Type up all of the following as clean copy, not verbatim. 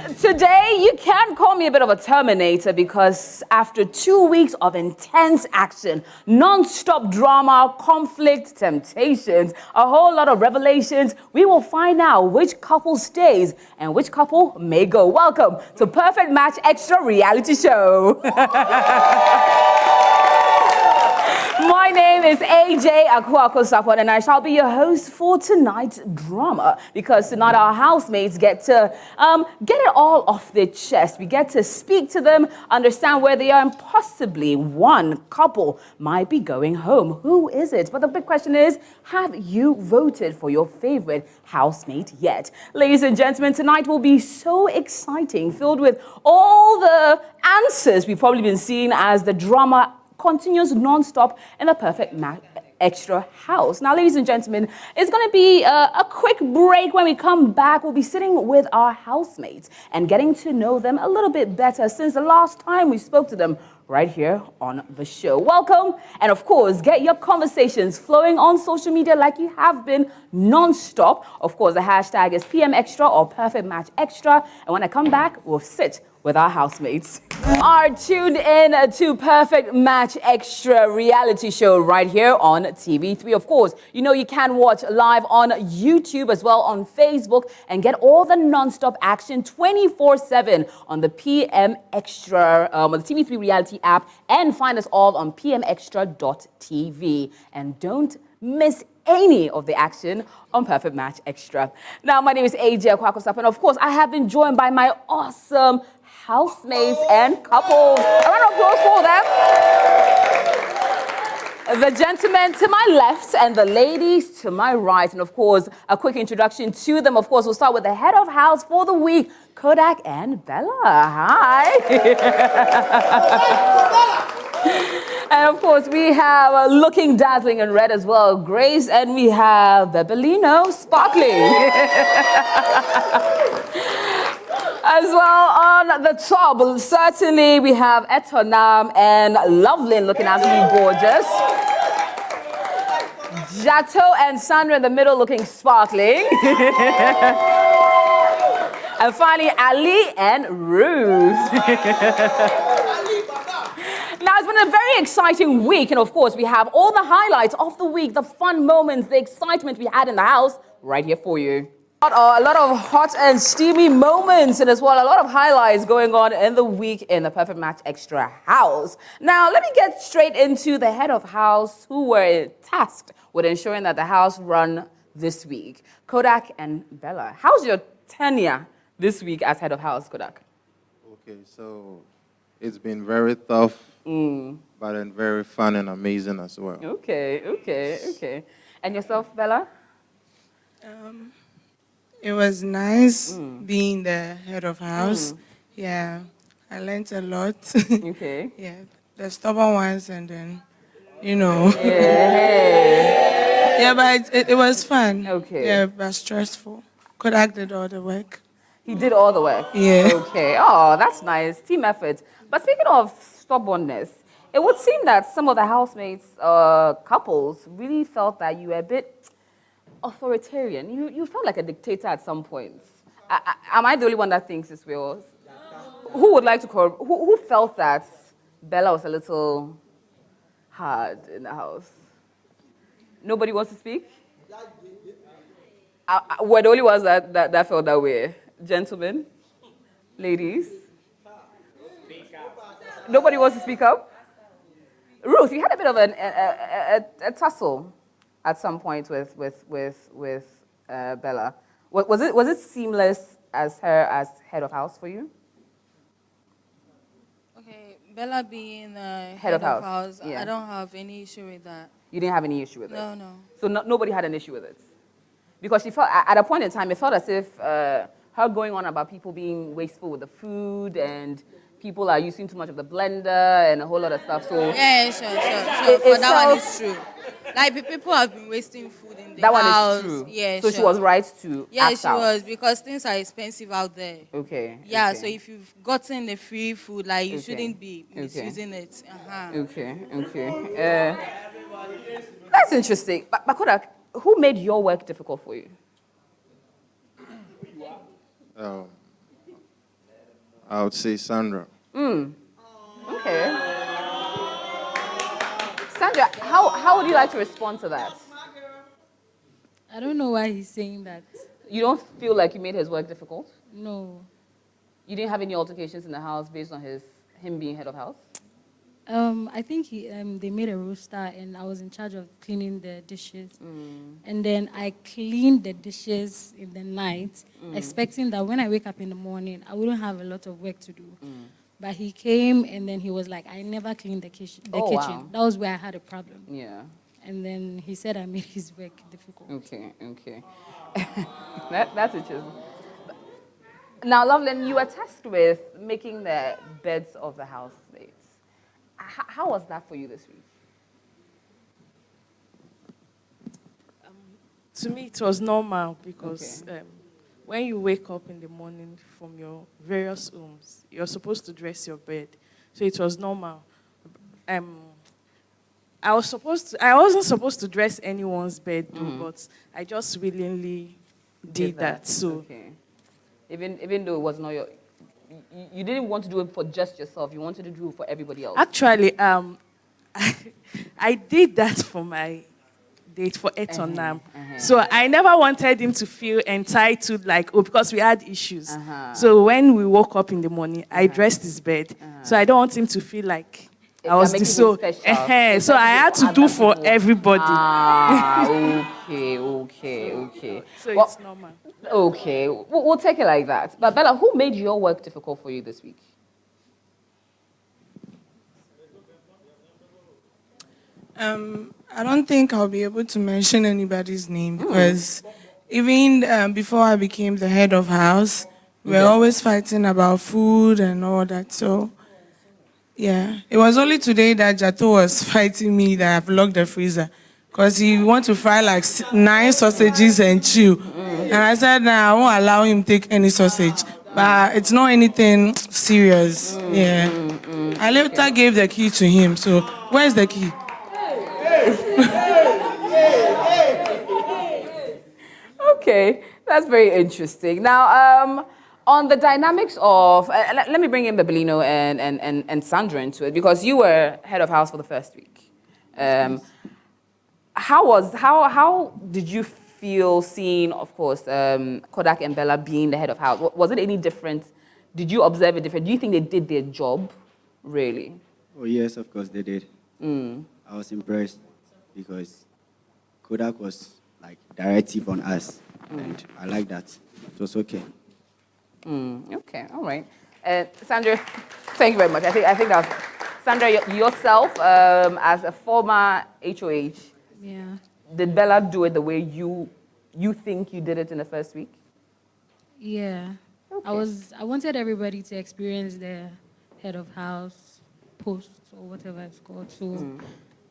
Today you can call me a bit of a Terminator because after 2 weeks of intense action, non-stop drama, conflict, temptations, a whole lot of revelations, we will find out which couple stays and which couple may go. Welcome to Perfect Match Extra Reality Show. My name is AJ Akwakosapo, and I shall be your host for tonight's drama. Because tonight our housemates get to get it all off their chest. We get to speak to them, understand where they are, and possibly one couple might be going home. Who is it? But the big question is, have you voted for your favorite housemate yet? Ladies and gentlemen, tonight will be so exciting, filled with all the answers we've probably been seeing as the drama continues non-stop in the Perfect Match Extra house. Now, ladies and gentlemen, it's going to be a quick break. When we come back, we'll be sitting with our housemates and getting to know them a little bit better since the last time we spoke to them right here on the show. Welcome, and of course, get your conversations flowing on social media like you have been non-stop. Of course, the hashtag is PM Extra or Perfect Match Extra, and when I come back, we'll sit with our housemates. Are tuned in to Perfect Match Extra reality show right here on TV3. Of course, you know you can watch live on YouTube as well on Facebook and get all the non-stop action 24/7 on the PM Extra, on the TV3 reality app, and find us all on pmextra.tv. And don't miss any of the action on Perfect Match Extra. Now, my name is AJ Akwakosapo, and of course, I have been joined by my awesome housemates and couples. A round of applause for them. The gentlemen to my left and the ladies to my right. And of course, a quick introduction to them. Of course, we'll start with the head of house for the week, Kodak and Bella. Hi. And of course, we have looking dazzling in red as well, Grace, and we have Bebelino sparkling. As well on the top, certainly we have Etonam and Loveland looking absolutely gorgeous. Jato and Sandra in the middle looking sparkling. And finally, Ali and Ruth. Now, it's been a very exciting week, and of course, we have all the highlights of the week, the fun moments, the excitement we had in the house, right here for you. A lot of hot and steamy moments, and as well, a lot of highlights going on in the week in the Perfect Match Extra house. Now, let me get straight into the head of house who were tasked with ensuring that the house run this week. Kodak and Bella, how's your tenure this week as head of house, Kodak? Okay, so it's been very tough, but then very fun and amazing as well. Okay. And yourself, Bella? It was nice being the head of house. Yeah, I learned a lot. Okay. Yeah, the stubborn ones, and then, you know. Yeah. Yeah, but it was fun. Okay. Yeah, but stressful. Kodak did all the work. He did all the work? Yeah. Okay. Oh, that's nice. Team effort. But speaking of stubbornness, it would seem that some of the housemates, couples, really felt that you were a bit authoritarian. You felt like a dictator at some points. Am I the only one that thinks this way? Who would like to who felt that Bella was a little hard in the house? Nobody wants to speak? We're the only ones that felt that way. Gentlemen? Ladies? Nobody wants to speak up? Ruth, you had a bit of a tussle at some point with Bella. Was it seamless as her as head of house for you? Okay, Bella being Head of house, yeah. I don't have any issue with that. You didn't have any issue with it? No. So nobody had an issue with it? Because she felt, at a point in time, it felt as if her going on about people being wasteful with the food and people are using too much of the blender and a whole lot of stuff. So Yeah, sure. For that one is true. Like, people have been wasting food in the that house. one is true. Yeah, so sure. she was right to Yeah, act she out. was, because things are expensive out there. Okay. Yeah, okay. so if you've gotten the free food, like, you Okay. shouldn't be misusing it. Okay. That's interesting. But Kodak, who made your work difficult for you? I would say Sandra. Okay. Sandra, how would you like to respond to that? I don't know why he's saying that. You don't feel like you made his work difficult? No. You didn't have any altercations in the house based on him being head of house? I think they made a roster and I was in charge of cleaning the dishes. And then I cleaned the dishes in the night, expecting that when I wake up in the morning, I wouldn't have a lot of work to do. But he came and then he was like, I never cleaned the kitchen. Wow. That was where I had a problem. Yeah. And then he said I made his work difficult. Okay. That's interesting. Now, Loveland, you were tasked with making the beds of the housemates. How was that for you this week? To me, it was normal because when you wake up in the morning from your various homes, you're supposed to dress your bed. So it was normal. I wasn't supposed to dress anyone's bed, but I just willingly did that. So, even though it was not your, you didn't want to do it for just yourself. You wanted to do it for everybody else. Actually, I did that for my date for Etonam. So I never wanted him to feel entitled, like, because we had issues. So when we woke up in the morning, I dressed his bed. So I don't want him to feel like I was the so. So I had to do for everybody. Okay. So it's normal. Okay, we'll take it like that. But Bella, who made your work difficult for you this week? I don't think I'll be able to mention anybody's name because even before I became the head of house, we were always fighting about food and all that. So, yeah, it was only today that Jato was fighting me that I've locked the freezer because he wanted to fry like 9 sausages and chew. And I said, nah, I won't allow him take any sausage. But it's not anything serious. I later gave the key to him. So, where's the key? Okay, that's very interesting. Now, on the dynamics of, let me bring in Bebelino and Sandra into it because you were head of house for the first week. How did you feel seeing, of course, Kodak and Bella being the head of house? Was it any different? Did you observe it different? Do you think they did their job, really? Oh, yes, of course they did. I was impressed because Kodak was like directive on us, and I like that. It was okay. Okay, all right. Sandra, thank you very much. I think that was, Sandra, yourself, as a former HOH, did Bella do it the way you think you did it in the first week? Yeah. Okay. I wanted everybody to experience the head of house post or whatever it's called. So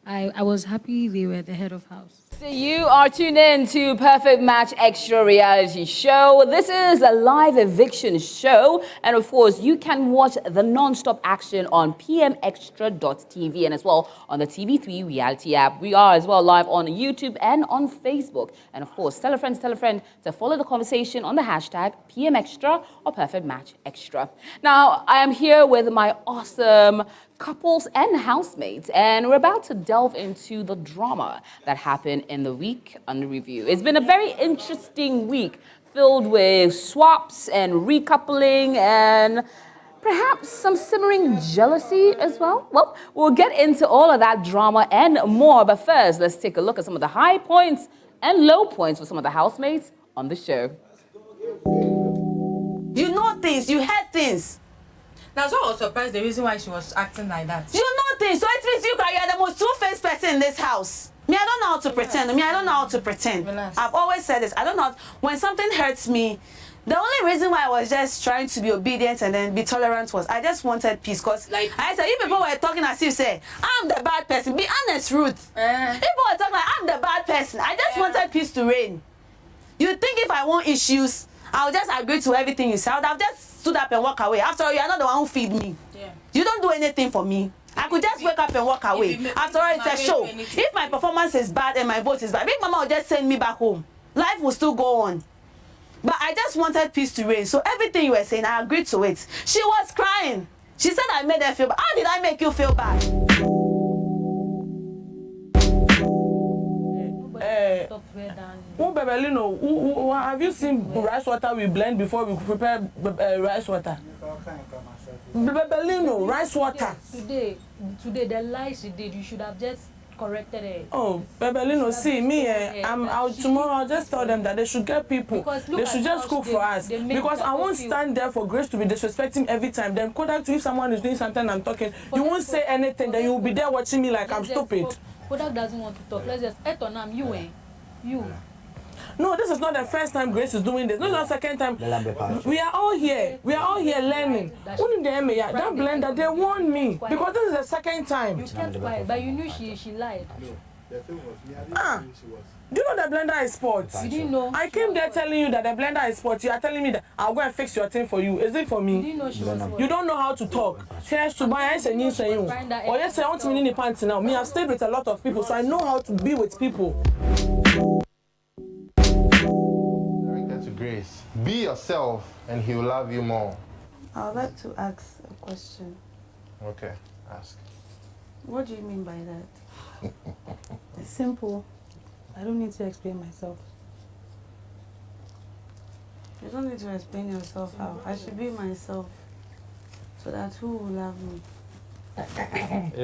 I was happy they were the head of house. So you are tuned in to Perfect Match Extra reality show. This is a live eviction show. And of course, you can watch the non-stop action on pmextra.tv and as well on the TV3 reality app. We are as well live on YouTube and on Facebook. And of course, tell a friend to follow the conversation on the hashtag PMExtra or Perfect Match Extra. Now, I am here with my awesome couples and housemates, and we're about to delve into the drama that happened in the week under review. It's been a very interesting week filled with swaps and recoupling and perhaps some simmering jealousy as well. Well, we'll get into all of that drama and more, but first, let's take a look at some of the high points and low points for some of the housemates on the show. You know things, you heard things. That's why I was surprised the reason why she was acting like that. You know things, so it means you are the most two-faced person in this house. Me, I don't know how to pretend. I don't know how to pretend. Relax. I've always said this. I don't know. When something hurts me, the only reason why I was just trying to be obedient and then be tolerant was I just wanted peace. Because Like, I said, you people were talking as if say, I'm the bad person. Be honest, Ruth. People were talking like, I'm the bad person. I just wanted peace to reign. You think if I want issues, I'll just agree to everything you say. I would have just stood up and walk away. After all, you are not the one who feed me. Yeah. You don't do anything for me. I could just wake up and walk away. After all, it's a show. If my performance is bad and my vote is bad, Big Mama will just send me back home. Life will still go on. But I just wanted peace to reign. So everything you were saying, I agreed to it. She was crying. She said I made her feel bad. How did I make you feel bad? Have you seen rice water we blend before we prepare rice water? Bebelino, rice water. Today, the lies she did, you should have just corrected it. Oh, Bebelino, see me. I'm out tomorrow. I'll just tell them that they should get people. They should just cook for us. Because I won't stand there for Grace to be disrespecting every time. Then Kodak, if someone is doing something, I'm talking. You won't say anything. Then you will be there watching me like I'm stupid. Kodak doesn't want to talk. Let's just etonam you. No, this is not the first time Grace is doing this. No, it's not the second time. We are all here. We are all here learning. Only the MA, that blender, they warned me. Because this is the second time. You kept quiet, but you knew she lied. Do you know the blender is sports? You didn't know. I came there telling you that the blender is sports. You are telling me that I'll go and fix your thing for you. Is it for me? You didn't know she was sports. You don't know how to talk. Yes, to buy and you say you. Or yes, I want me in the pants now. Me, I've stayed with a lot of people, so I know how to be with people. To Grace, be yourself, and he will love you more. I would like to ask a question. Okay, ask. What do you mean by that? It's simple. I don't need to explain myself. You don't need to explain yourself how. I should be myself, so that who will love me?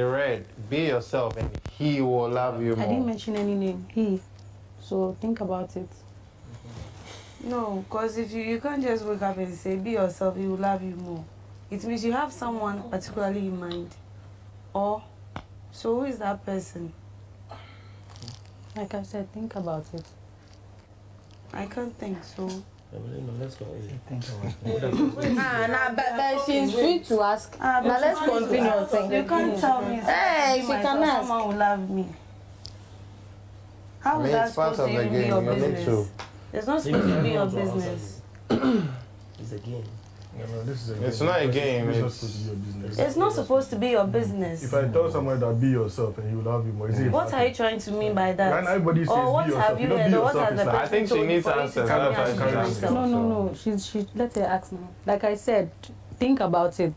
Red, be yourself, and he will love you more. I didn't mention any name. He. So think about it. No, because if you can't just wake up and say, be yourself, he will love you more. It means you have someone particularly in mind. Or, so who is that person? Like I said, think about it. I can't think, so. Let's go. But she's free to ask. Now let's continue saying. You can't tell me. Hey, she can ask. Someone will love me. How is that supposed to even be your business? It's not supposed to be your business. It's a game. No, this is a game. It's not a game. It's not supposed to be your business. If I tell someone that be yourself and he will love you more, what are you trying to mean by that? When everybody says or what be yourself, have you heard? Or what has the person I think she needs to answer. No. She let her ask now. Like I said, think about it.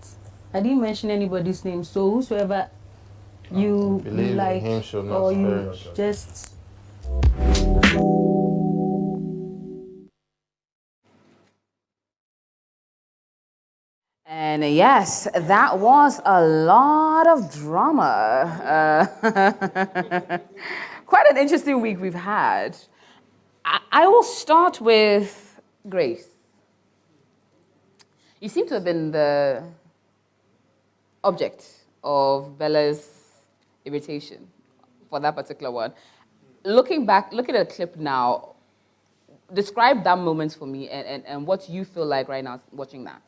I didn't mention anybody's name, so whosoever you like or you just. And yes, that was a lot of drama. Quite an interesting week we've had. I will start with Grace. You seem to have been the object of Bella's irritation for that particular one. Looking back, look at the clip now. Describe that moment for me and what you feel like right now watching that.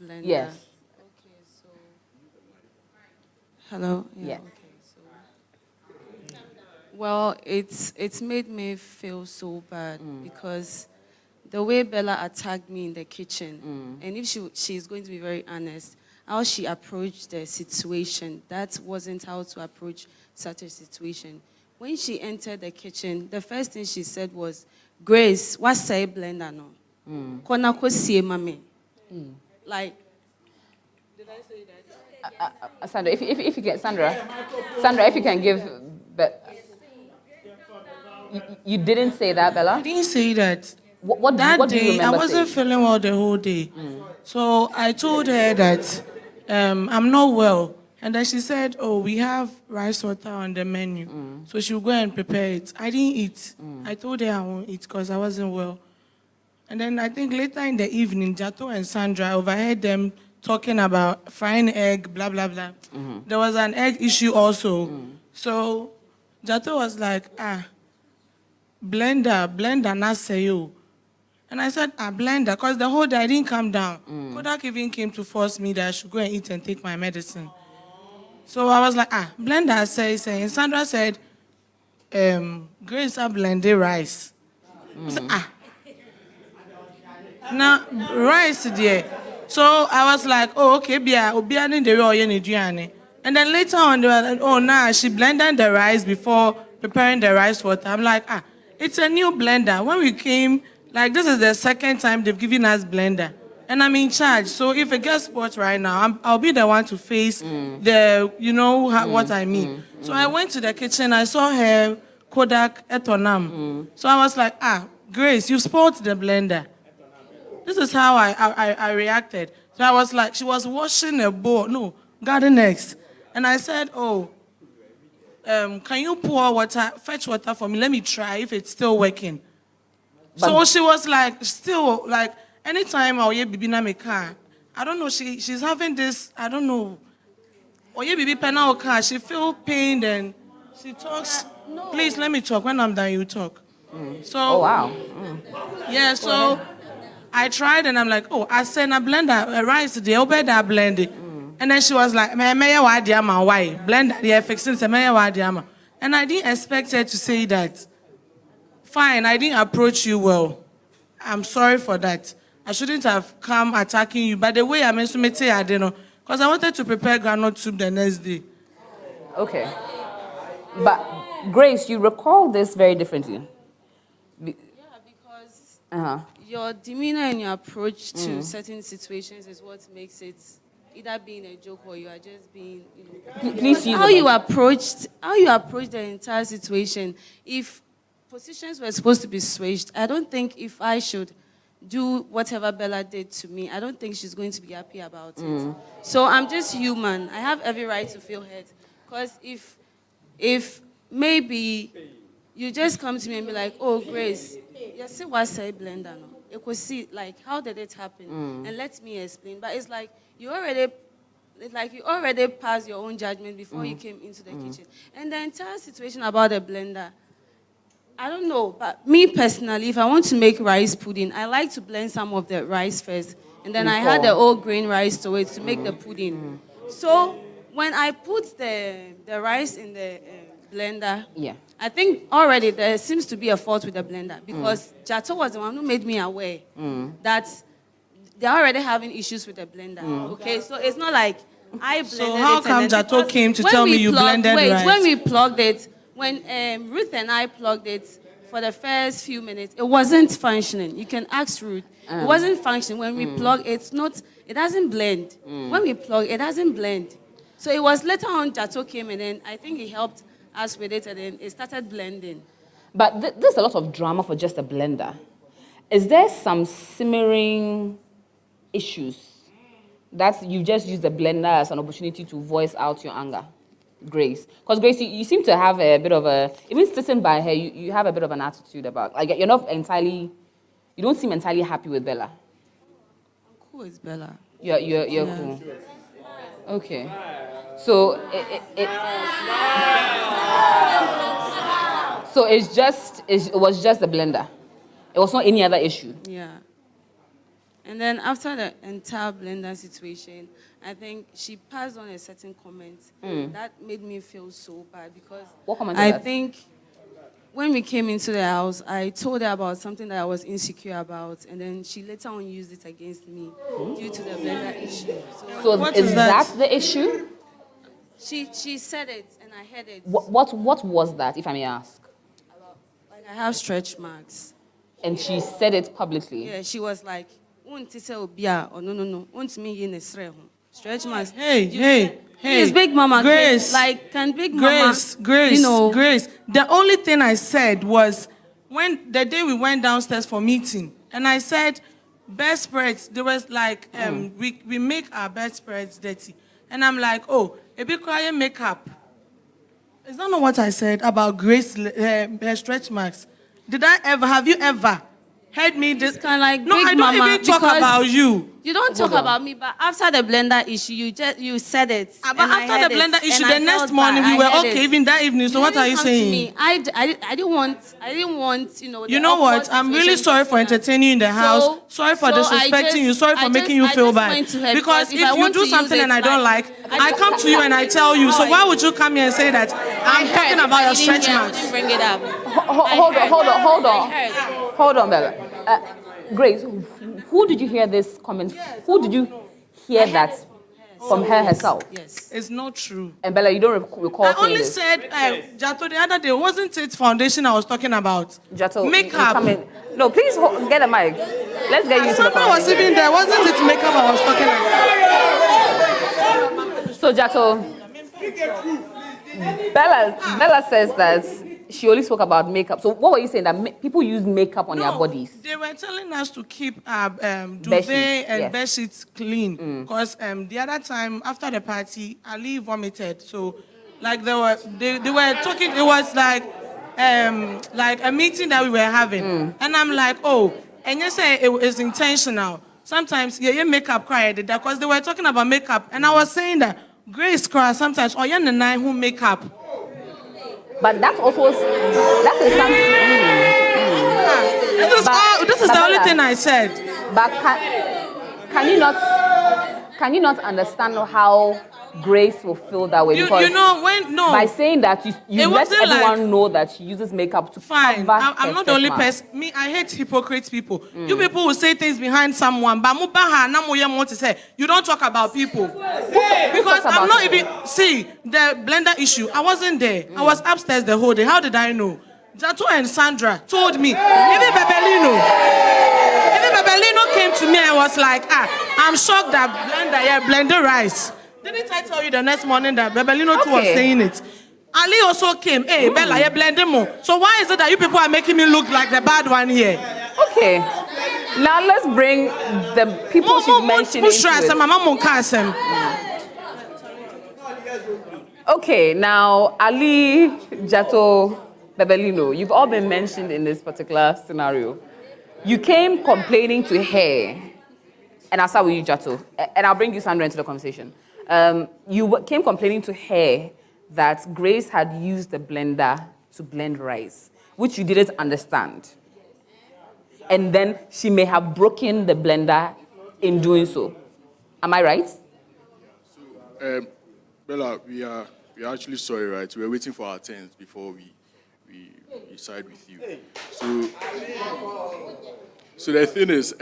Blender. Yes. Okay, so. Hello. Yeah, yes. Okay, so. Well, it's made me feel so bad because the way Bella attacked me in the kitchen, and if she's going to be very honest, how she approached the situation, that wasn't how to approach such a situation. When she entered the kitchen, the first thing she said was, "Grace, what say blender no? Kona ko sie mami." Like, did I say that? Sandra, if you can, Sandra, if you can give, you didn't say that, Bella. I didn't say that. What that do you day, remember I wasn't feeling well the whole day. So I told her that I'm not well. And then she said, oh, we have rice water on the menu. So she'll go and prepare it. I didn't eat. I told her I won't eat because I wasn't well. And then I think later in the evening, Jato and Sandra overheard them talking about frying egg, blah, blah, blah. There was an egg issue also. So Jato was like, blender, not say you. And I said, blender, because the whole day I didn't come down. Kodak even came to force me that I should go and eat and take my medicine. So I was like, blender says, and Sandra said, Grace blended rice. I said, now, rice there. So I was like, oh, okay, and then later on, they were like, oh, nah, she blended the rice before preparing the rice water. I'm like, it's a new blender. When we came, like this is the second time they've given us blender. And I'm in charge. So if it gets spoiled right now, I'll be the one to face the, what I mean. So I went to the kitchen. I saw her Kodak etonam. So I was like, Grace, you spoiled the blender. This is how I reacted. So I was like, she was washing a bowl. No, garden eggs. And I said, can you pour water, fetch water for me? Let me try if it's still working. So she was like, still, like, anytime Oye Bibi na me car, I don't know, she's having this, I don't know. Oye Bibi pena car, she feel pain and she talks. Please let me talk. When I'm done, you talk. So. Oh wow. Yeah. So I tried and I'm like, I sent a blender, rice the obey that blend it. And then she was like, why blend the fixing the and I didn't expect her to say that. Fine, I didn't approach you well. I'm sorry for that. I shouldn't have come attacking you. But the way I mentioned it, I didn't know. Because I wanted to prepare groundnut soup the next day. Okay. But Grace, you recall this very differently. Because your demeanor and your approach to certain situations is what makes it either being a joke or you are just being, Please use how you approached the entire situation. If positions were supposed to be switched, I don't think if I should do whatever Bella did to me, I don't think she's going to be happy about it. So I'm just human. I have every right to feel hurt. Because if maybe you just come to me and be like, Grace, you see what say blender no? You could see, like, how did it happen? And let me explain. But it's like you already passed your own judgment before you came into the kitchen. And the entire situation about the blender, I don't know, but me personally, if I want to make rice pudding, I like to blend some of the rice first. And then I had the whole grain rice to it to make the pudding. So when I put the rice in the blender, I think already there seems to be a fault with the blender because Jato was the one who made me aware that they're already having issues with the blender. Okay, so it's not like I blended it. So how come Jato came to tell me you blended rice? When we plugged it, when Ruth and I plugged it for the first few minutes, it wasn't functioning. You can ask Ruth. It wasn't functioning. When we plug, it doesn't blend. When we plug, it doesn't blend. So it was later on Jato came and then I think he helped us with it and then it started blending. But there's a lot of drama for just a blender. Is there some simmering issues that you just use the blender as an opportunity to voice out your anger? Grace. Because Grace, you seem to have a bit of even sitting by her, you have a bit of an attitude about, like, you don't seem entirely happy with Bella. I'm cool with Bella. You're cool. Okay. So it was just the blender. It was not any other issue. Yeah. And then after the entire blender situation, I think she passed on a certain comment that made me feel so bad because what comment I was that? think when we came into the house, I told her about something that I was insecure about, and then she later on used it against me due to the blender issue. So is that the issue? She said it, and I heard it. What was that, if I may ask? Like, I have stretch marks. And she said it publicly? Yeah, she was like, no. Stretch marks. Hey. Is Big Mama Grace. Like, can Big Grace, Mama, Grace. The only thing I said was when the day we went downstairs for meeting, and I said, bedspreads, there was like, we make our bedspreads dirty. And I'm like, a bit quiet makeup. Is that not what I said about Grace, her stretch marks? Have you ever heard me this kind of like no, Big I don't Mama even talk about you. You don't talk about me, but after the blender issue, you said it. But after the blender issue, the next morning we were okay, even that evening. So what are you saying? I didn't want, You know what? I'm really sorry for entertaining you in the house. Sorry for disrespecting you. Sorry for making you feel bad. Because if you do something and I don't like, I come to you and I tell you. So why would you come here and say that I'm talking about your stretch marks? Bring it up. Hold on, Bella. Grace, who did you hear this comment? Who did you hear that? From her herself? Yes. It's not true. And Bella, you don't recall I saying only this? said, Jato, the other day, wasn't it foundation I was talking about? Jato, you Makeup. come in. No, please get a mic. Let's get you to the Someone was conversation. even there. Wasn't it makeup I was talking about? So, Jato, Bella says that she only spoke about makeup. So what were you saying? That people use makeup on their bodies? They were telling us to keep our duvet Bedsheets, and yes. bed sheets clean. Because the other time after the party, Ali vomited. So, like they were talking. It was like a meeting that we were having, and I'm like, oh, and you say it was intentional. Sometimes your makeup cried because they were talking about makeup, and I was saying that Grace cries sometimes. Or you're the nine who makeup. But that's also something. This is the only thing I said. But can you not understand how Grace will feel that way? Because by saying that you let everyone know that she uses makeup to fine. cover I'm not the only person. Me, I hate hypocrite people. You people will say things behind someone, but you don't talk about people. Because I'm not even the blender issue. I wasn't there. I was upstairs the whole day. How did I know? Jato and Sandra told me. Even Bebelino came to me and was like, I'm shocked that blender rice. Didn't I tell you the next morning that Bebelino too was saying it? Ali also came. Hey, Bella, you blending more. So why is it that you people are making me look like the bad one here? Okay. Now let's bring the people she's mentioning into it. Okay, now Ali, Jato, Bebelino, you've all been mentioned in this particular scenario. You came complaining to her, and I'll start with you, Jato, and I'll bring you, Sandra, into the conversation. You came complaining to her that Grace had used the blender to blend rice, which you didn't understand. And then she may have broken the blender in doing so. Am I right? So, Bella, we are actually sorry, right? We were waiting for our turns before we side with you. So the thing is,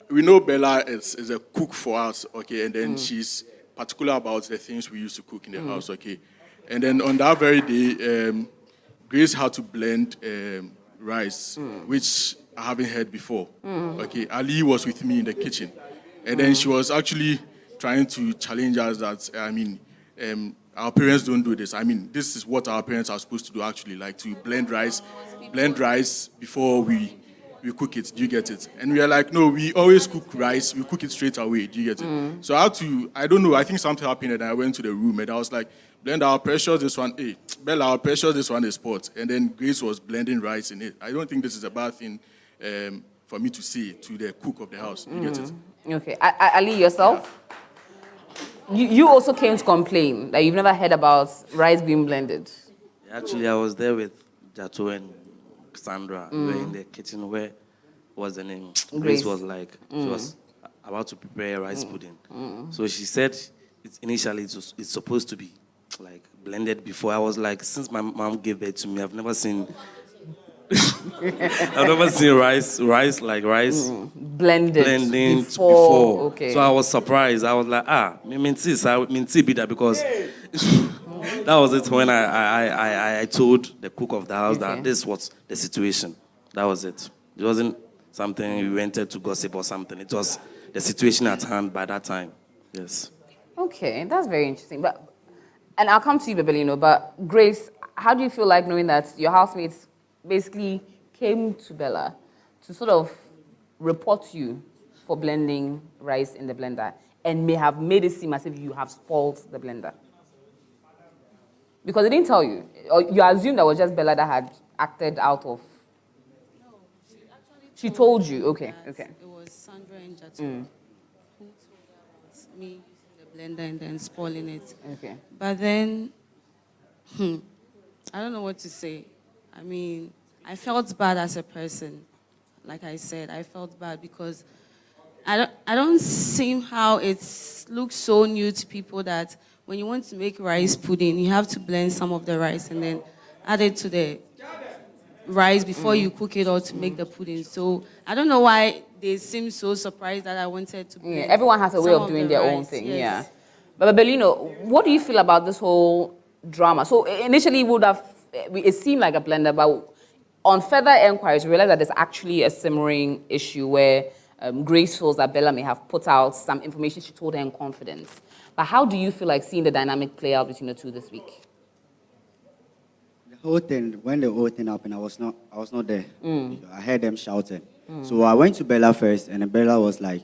we know Bella is a cook for us, okay, and then she's particular about the things we used to cook in the house, okay. And then on that very day, Grace had to blend rice, which I haven't heard before. Okay, Ali was with me in the kitchen, and then she was actually trying to challenge us that, our parents don't do this. This is what our parents are supposed to do actually, like to blend rice before we cook it. Do you get it? And we are like, no, we always cook rice. We cook it straight away. Do you get it? So I don't know, I think something happened and I went to the room and I was like, blend our precious, this one, hey, Bella, our precious, this one is pot. And then Grace was blending rice in it. I don't think this is a bad thing for me to say to the cook of the house. You get it? Okay. Ali, yourself? You also came to complain that you've never heard about rice being blended. Actually, I was there with Jato and Sandra. We were in the kitchen where was the name? Grace was like, she was about to prepare rice pudding. So she said initially it's supposed to be like blended before. I was like, since my mom gave it to me, I've never seen rice blending before. Okay. So I was surprised. I was like, minti be that because that was it when I told the cook of the house that this was the situation. That was it. It wasn't something we wanted to gossip or something. It was the situation at hand by that time. Yes. Okay, that's very interesting. And I'll come to you, Bebelino, but Grace, how do you feel like knowing that your housemates basically came to Bella to sort of report you for blending rice in the blender and may have made it seem as if you have spoiled the blender? Because they didn't tell you. Or you assumed that was just Bella that had acted out of... No, she told you. Okay. It was Sandra and Jato who told about me using the blender and then spoiling it. Okay. But then, I don't know what to say. I felt bad as a person. Like I said, I felt bad because I don't see how it looks so new to people that when you want to make rice pudding, you have to blend some of the rice and then add it to the rice before you cook it or to make the pudding. So I don't know why they seem so surprised that I wanted to blend everyone has a way some of doing their own rice. thing. Yes. Yeah. But Belino, what do you feel about this whole drama? So initially, it seemed like a blender, but on further inquiries, we realized that there's actually a simmering issue where Grace feels that Bella may have put out some information she told her in confidence. But how do you feel like seeing the dynamic play out between the two this week? The whole thing, when the whole thing happened, I was not there. I heard them shouting. So I went to Bella first, and then Bella was like,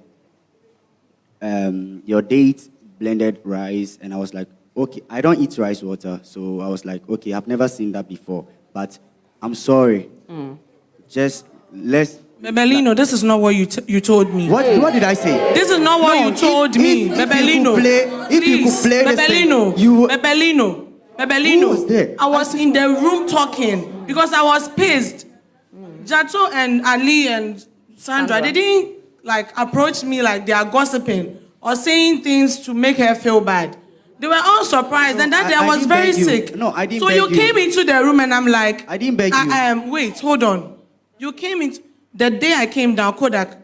your date blended rice, and I was like, okay, I don't eat rice water, so I was like, okay, I've never seen that before, but I'm sorry. Just let's... Bebelino, this is not what you told me. What did I say? This is not what you told me. Bebelino, if you could play this thing, Bebelino, who was there? I was in the room talking because I was pissed. Jato and Ali and Sandra, they didn't approach me like they are gossiping or saying things to make her feel bad. They were all surprised, and that day I was very sick. No, I didn't So beg you came into the room, and I'm like, I didn't beg you. Wait, hold on. You came in the day I came down. Kodak,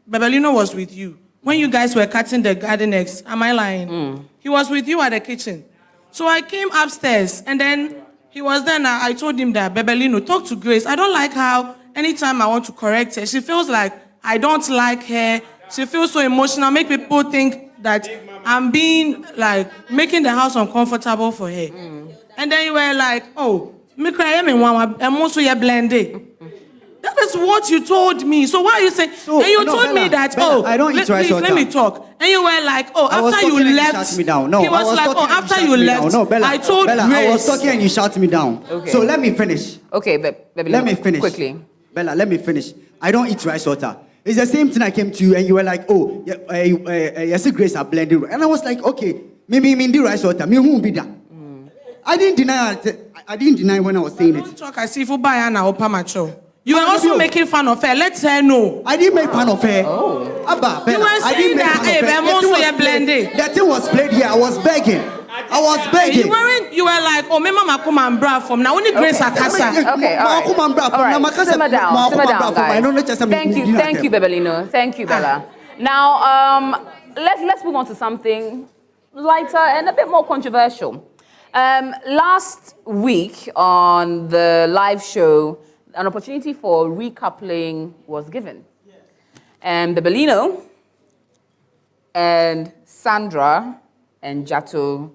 Bebelino was with you when you guys were cutting the garden eggs. Am I lying? He was with you at the kitchen. So I came upstairs, and then he was there. And I told him that Bebelino, talk to Grace. I don't like how anytime I want to correct her, she feels like I don't like her. She feels so emotional, make people think that I'm being making the house uncomfortable for her. And then you were like, oh, me cry, I'm also blended. That is what you told me. So why are you saying? And you told me that, Bella, I don't eat rice water. Let me talk. And you were like, oh, after you left, you shut me down. No, he was like, oh, after you left, no, Bella, I told Bella, Grace. I was talking and you shut me down. Okay. So let me finish. Okay, baby, let me finish. Quickly. Bella, let me finish. I don't eat rice water. It's the same thing I came to you and you were like, oh, yes, Grace are blended. And I was like, okay, maybe the rice water. Me who be that? I didn't deny when I was saying it. Don't talk as if you buy an macho. You were also making fun of her. Let her know. I didn't make fun of her. Oh. Abba, Bella, you were saying that thing was played here. I was begging. You were like, oh, my mama come and bra from now. Only Grace Akasa. Okay, all right. Simmer down, guys. Thank you, Bebelino. Thank you, Bella. Now, let's move on to something lighter and a bit more controversial. Last week on the live show, an opportunity for recoupling was given. And Bebelino and Sandra and Jato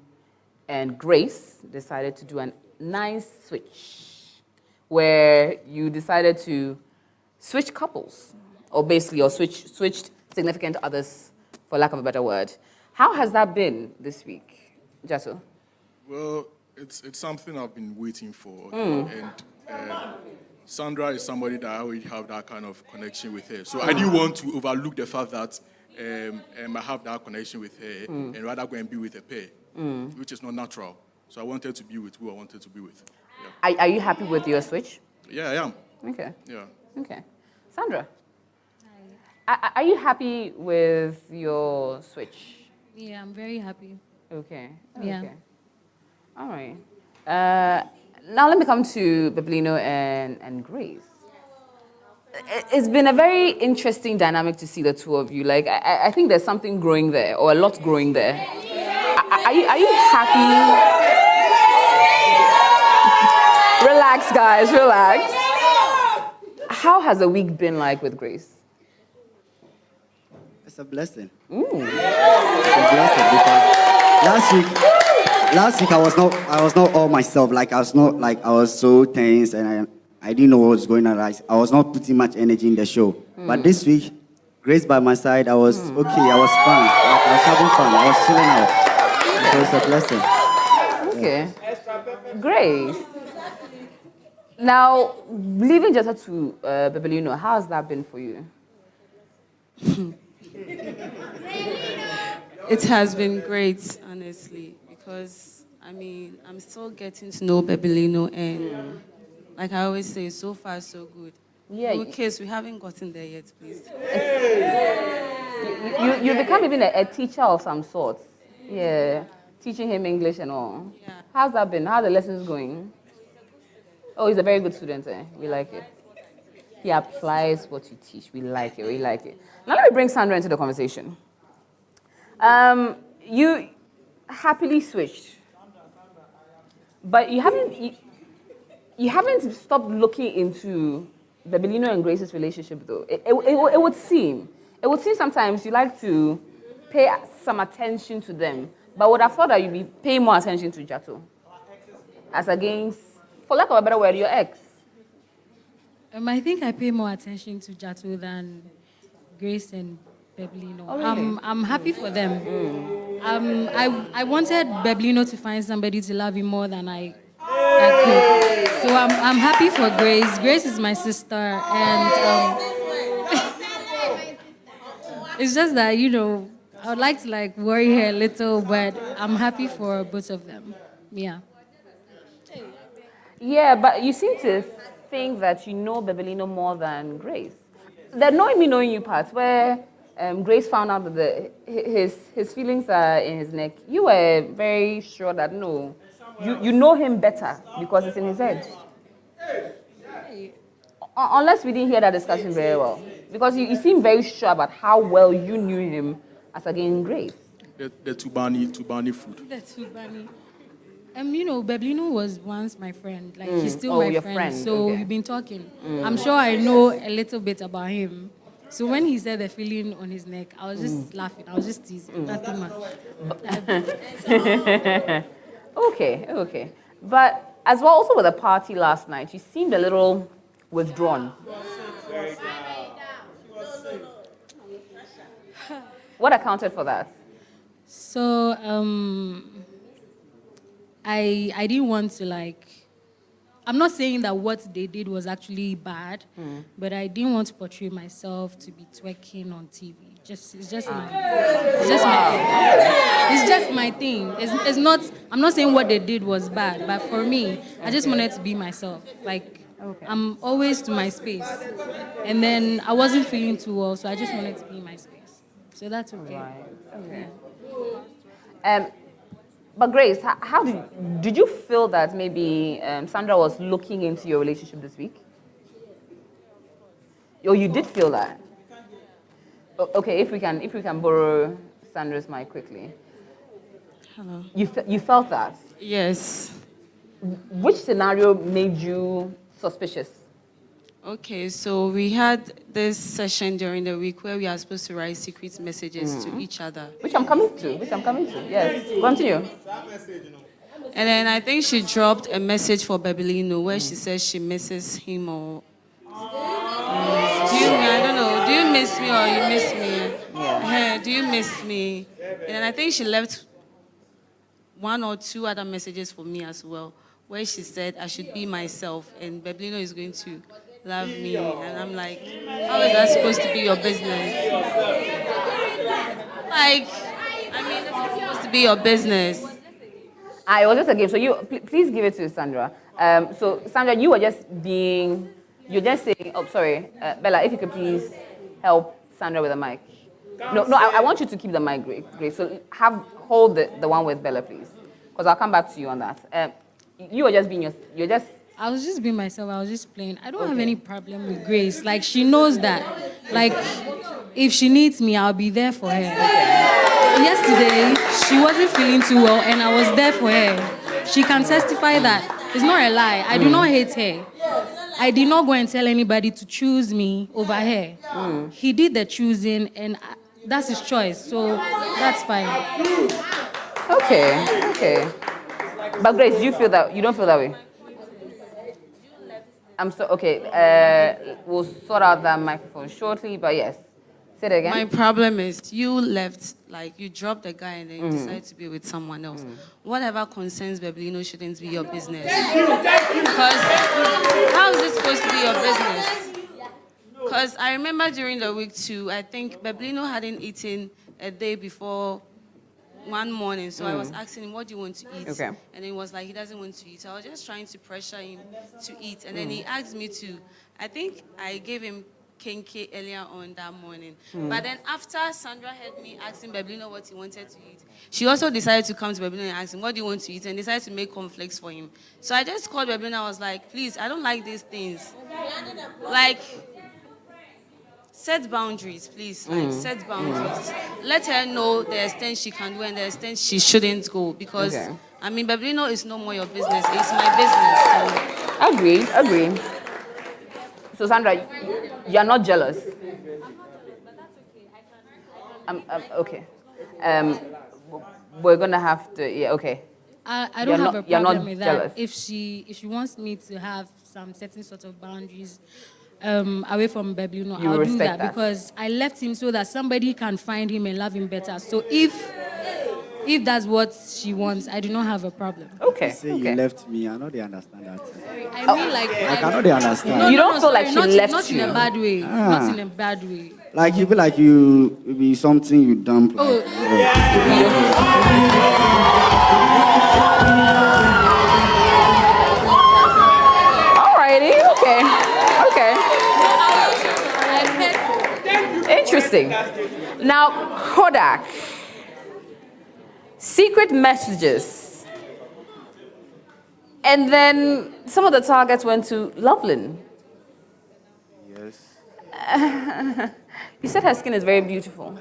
and Grace decided to do a nice switch where you decided to switch couples, or switched significant others, for lack of a better word. How has that been this week, Jato? Well, it's something I've been waiting for, and Sandra is somebody that I already have that kind of connection with her. So I didn't want to overlook the fact that I have that connection with her and rather go and be with a pair, which is not natural. So I wanted to be with who I wanted to be with. Yeah. Are you happy with your switch? Yeah, I am. Okay. Yeah. Okay. Sandra? Hi. Are you happy with your switch? Yeah, I'm very happy. Okay. Yeah. Okay. All right. Now let me come to Bebelino and Grace. It's been a very interesting dynamic to see the two of you. I think there's something growing there, or a lot growing there. Are you happy? Relax, guys, relax. How has the week been like with Grace? It's a blessing. It's a blessing because last week I was not all myself. I was so tense and I didn't know what was going on. I was not putting much energy in the show. But this week, Grace by my side, I was okay. I was fun. I was having fun. I was chilling out. So it's a blessing. Okay. Grace. Now, leaving Jetta to Bebelino, how has that been for you? It has been great, honestly, because, I'm still getting to know Bebelino, and like I always say, so far, so good. Yeah. In case we haven't gotten there yet, please. You become even a teacher of some sort. Yeah. Teaching him English and all. Yeah. How's that been? How are the lessons going? Oh, he's a very good student. We like it. He applies what you teach. We like it. We like it. Now let me bring Sandra into the conversation. You happily switched, but you haven't stopped looking into Bebelino and Grace's relationship, though. It would seem sometimes you like to pay some attention to them, but would have thought that you'd be paying more attention to Jato, as against, for lack of a better word, your ex. I think I pay more attention to Jato than Grace and Bebelino. Oh, really? I'm happy for them. I wanted Bebelino to find somebody to love him more than I could. So I'm happy for Grace. Grace is my sister, and it's just that, I would like to worry her a little, but I'm happy for both of them. Yeah. Yeah, but you seem to think that you know Bebelino more than Grace. The knowing me, knowing you part, where Grace found out that his feelings are in his neck, you were very sure that no, you know him better because it's in his head. Unless we didn't hear that discussion very well. Because you seem very sure about how well you knew him as against Grace. The Tubani food. The Tubani. Bebelino was once my friend. He's still my your friend. So okay. we've been talking. I'm sure I know a little bit about him. So when he said the feeling on his neck, I was just laughing. I was just teasing. Nothing much. Okay. But as well, also with the party last night, you seemed a little withdrawn. What accounted for that? So, I didn't want to I'm not saying that what they did was actually bad, but I didn't want to portray myself to be twerking on TV. It's just my thing. It's not. I'm not saying what they did was bad, but for me, I just wanted to be myself. I'm always to my space, and then I wasn't feeling too well, so I just wanted to be in my space. So that's okay. Right. Okay. Yeah. But Grace, how did you feel that maybe Sandra was looking into your relationship this week? Or you did feel that? Okay, if we can borrow Sandra's mic quickly. Hello. You felt that? Yes. Which scenario made you suspicious? Okay, so we had this session during the week where we are supposed to write secret messages to each other. Which I'm coming to. Yes. Continue. And then I think she dropped a message for Bebelino where she says she misses him or... I don't know. Do you miss me or you miss me? Yeah. Do you miss me? And then I think she left one or two other messages for me as well where she said I should be myself and Bebelino is going to love me. And I'm like, how is that supposed to be your business? It's supposed to be your business. It was just a game. So please give it to Sandra. So Sandra, you're just saying, oh, sorry, Bella, if you could please help Sandra with the mic. No, I want you to keep the mic, Grace. So hold the one with Bella, please. Because I'll come back to you on that. You were just being I was just being myself. I was just playing. I don't have any problem with Grace. She knows that. If she needs me, I'll be there for her. Yesterday, she wasn't feeling too well, and I was there for her. She can testify that. It's not a lie. I do not hate her. I did not go and tell anybody to choose me over her. He did the choosing, and that's his choice. So that's fine. Okay. But Grace, you don't feel that way? We'll sort out that microphone shortly, but yes. Say it again. My problem is you left, you dropped the guy and then you decided to be with someone else. Whatever concerns Bebelino shouldn't be your business. Because how is it supposed to be your business? Because I remember during the week too, I think Bebelino hadn't eaten a day before one morning, so I was asking him, what do you want to eat? Okay. And he was like, he doesn't want to eat. So I was just trying to pressure him to eat. And then he asked me to, I think I gave him kenke earlier on that morning. But then after Sandra heard me asking Beblino what he wanted to eat, she also decided to come to Beblino and ask him, what do you want to eat? And decided to make cornflakes for him. So I just called Beblino and I was like, please, I don't like these things. Like, set boundaries, please. Like, set boundaries. Let her know the extent she can do and the extent she shouldn't go. Because, I mean, Beblino is no more your business. It's my business. So. Agree. So, Sandra, you're not jealous? Okay. We're going to have to, okay. I don't have a problem with that. Jealous. If she wants me to have some certain sort of boundaries away from Beblino, I'll do that because I left him so that somebody can find him and love him better. So if that's what she wants, I do not have a problem. You say you left me. I know they understand that. I mean, like I know they understand. No, you don't feel like she left not you. in a bad way. Not in a bad way. Like you feel like you be something you dump. Like, Alrighty, okay. Interesting. Now, Kodak. Secret messages. And then some of the targets went to Loveland. Yes. You said her skin is very beautiful.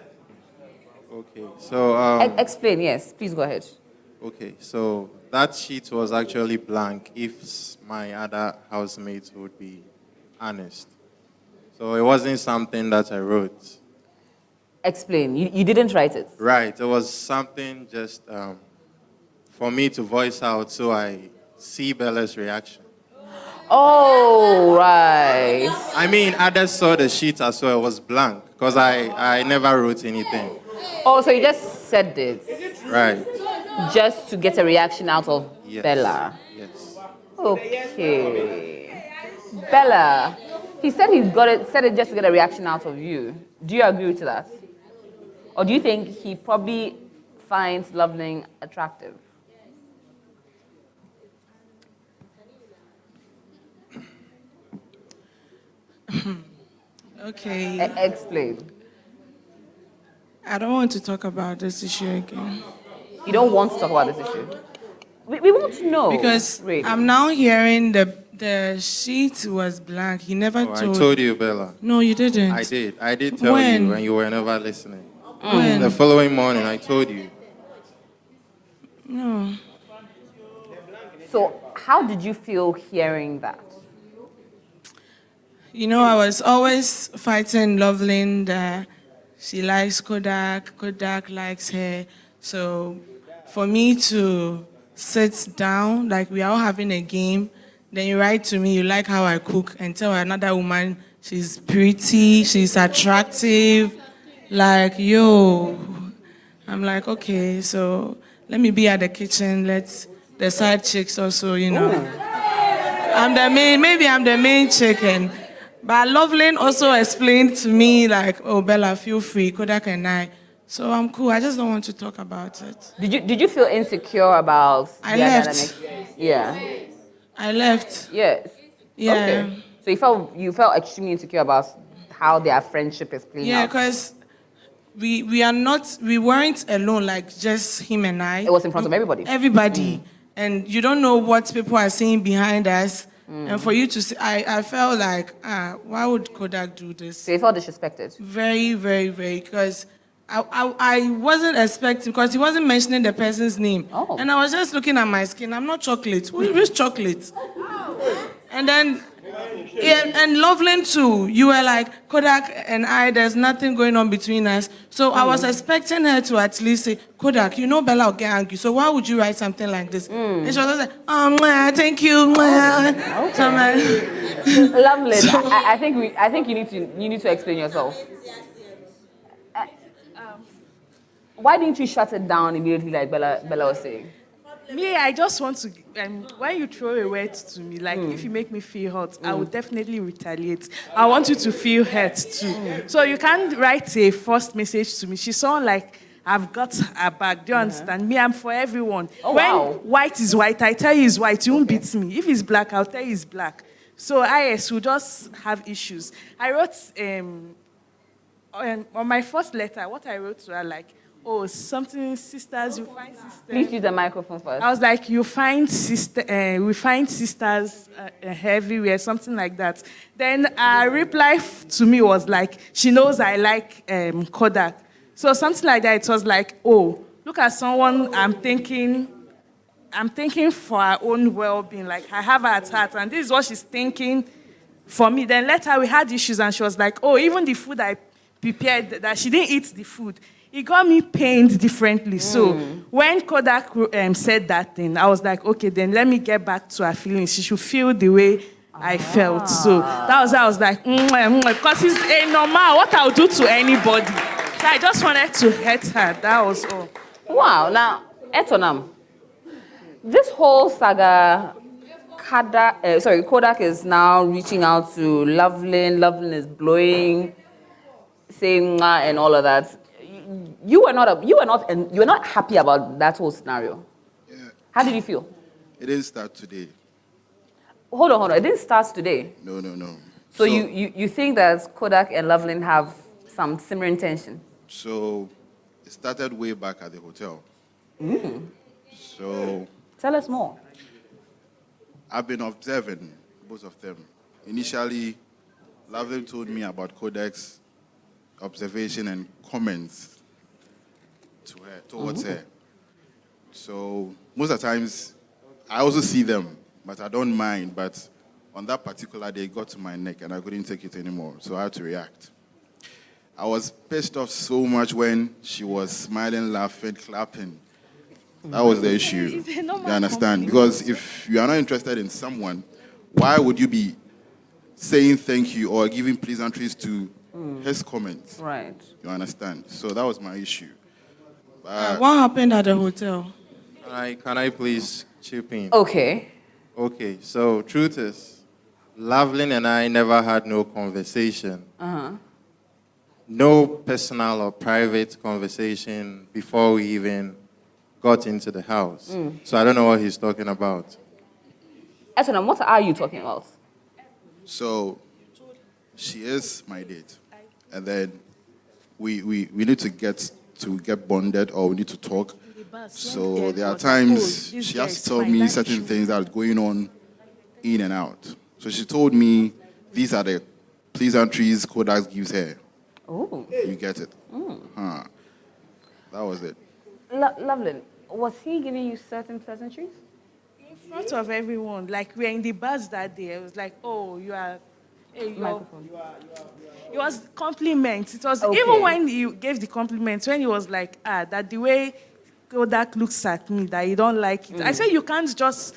Okay, so... Explain, yes. Please go ahead. Okay, so that sheet was actually blank if my other housemates would be honest. So it wasn't something that I wrote. Explain. You didn't write it? Right, it was something just for me to voice out so I see Bella's reaction. Oh, right. I mean, others saw the sheet as well. It was blank because I never wrote anything. Oh, so you just said this? Right. Just to get a reaction out of Bella? Yes. Okay. Bella, he said said it just to get a reaction out of you. Do you agree to that? Or do you think he probably finds Loveling attractive? Okay. Explain. I don't want to talk about this issue again. You don't want to talk about this issue? We want to know. Because I'm now hearing the sheet was blank. He never told. I told you, Bella. No, you didn't. I did. I did tell you when you were never listening. When? The following morning, I told you. No. So how did you feel hearing that? You know, I was always fighting Loveling that she likes Kodak, Kodak likes her. So for me to sit down, like we are all having a game, then you write to me, you like how I cook, and tell another woman she's pretty, she's attractive, like, yo. I'm like, okay, so let me be at the kitchen, let the side chicks also, you know. Maybe I'm the main chicken. But Loveling also explained to me, like, oh, Bella, feel free, Kodak and I. So I'm cool. I just don't want to talk about it. Did you feel insecure about I their left. dynamic? Yeah. I left. Yes. Yeah. Okay. So you felt extremely insecure about how their friendship is playing Yeah, out. because we weren't alone, like just him and I. It was in front of everybody. Everybody. And you don't know what people are saying behind us. And for you to say, I felt like, why would Kodak do this? So you felt disrespected? Very, very, very, because I wasn't expecting, because he wasn't mentioning the person's name. Oh. And I was just looking at my skin. I'm not chocolate. Which chocolate? And then, and Loveland too. You were like, Kodak and I, there's nothing going on between us. So I was expecting her to at least say, Kodak, you know Bella will get angry. So why would you write something like this? And she was like, oh, mwah, thank you. Mwah. Okay. So I'm like, Lovely. I think you need to explain yourself. Why didn't you shut it down immediately like Bella was saying? Me, I just want to, when you throw a word to me, like if you make me feel hot, I will definitely retaliate. I want you to feel hurt too. So you can't write a first message to me. She's someone like, I've got her back. Do you understand? Me, I'm for everyone. Oh, when wow. white is white, I tell you it's white. You won't beat me. If it's black, I'll tell you it's black. So IS will just have issues. I wrote on my first letter, what I wrote to her, like, oh, something, sisters, you find sisters. Please use the microphone first. I was like, we find sisters everywhere, something like that. Then her reply to me was like, she knows I like Kodak. So something like that, it was like, oh, look at someone I'm thinking for her own well-being. Like, I have her at heart, and this is what she's thinking for me. Then later we had issues, and she was like, oh, even the food I prepared, that she didn't eat the food. It got me pained differently. So when Kodak said that thing, I was like, okay, then let me get back to her feelings. She should feel the way I felt. So that was I was like, because it's a normal, what I'll do to anybody. So I just wanted to hurt her. That was all. Wow. Now, Etonam, this whole saga, Kodak is now reaching out to Loveland. Loveland is blowing, saying and all of that. You were not happy about that whole scenario. Yeah. How did you feel? It didn't start today. Hold on. It didn't start today. No. So you think that Kodak and Loveland have some similar intention? So it started way back at the hotel. So tell us more. I've been observing both of them. Initially, Loveland told me about Kodak's observation and comments towards her. So most of the times, I also see them, but I don't mind. But on that particular day, it got to my neck, and I couldn't take it anymore, so I had to react. I was pissed off so much when she was smiling, laughing, clapping. That was the issue. You understand? Because if you are not interested in someone, why would you be saying thank you or giving pleasantries to his comments? Right. You understand? So that was my issue. What happened at the hotel? Can I please chip in? Okay. Okay, so truth is, Loveland and I never had no conversation. No personal or private conversation before we even got into the house. So I don't know what he's talking about. Etonam, what are you talking about? So she is my date. And then we need to get bonded, or we need to talk. So there are times she has to tell me certain things that are going on in and out. So she told me these are the pleasantries Kodak gives her. Oh. You get it? That was it. Loveland, was he giving you certain pleasantries? In front of everyone. Like, we were in the bus that day. It was like, oh, you are... Hey, Microphone. It was compliments. It was okay. Even when he gave the compliments, when he was like, that the way Kodak looks at me, that you don't like it. I said, you can't just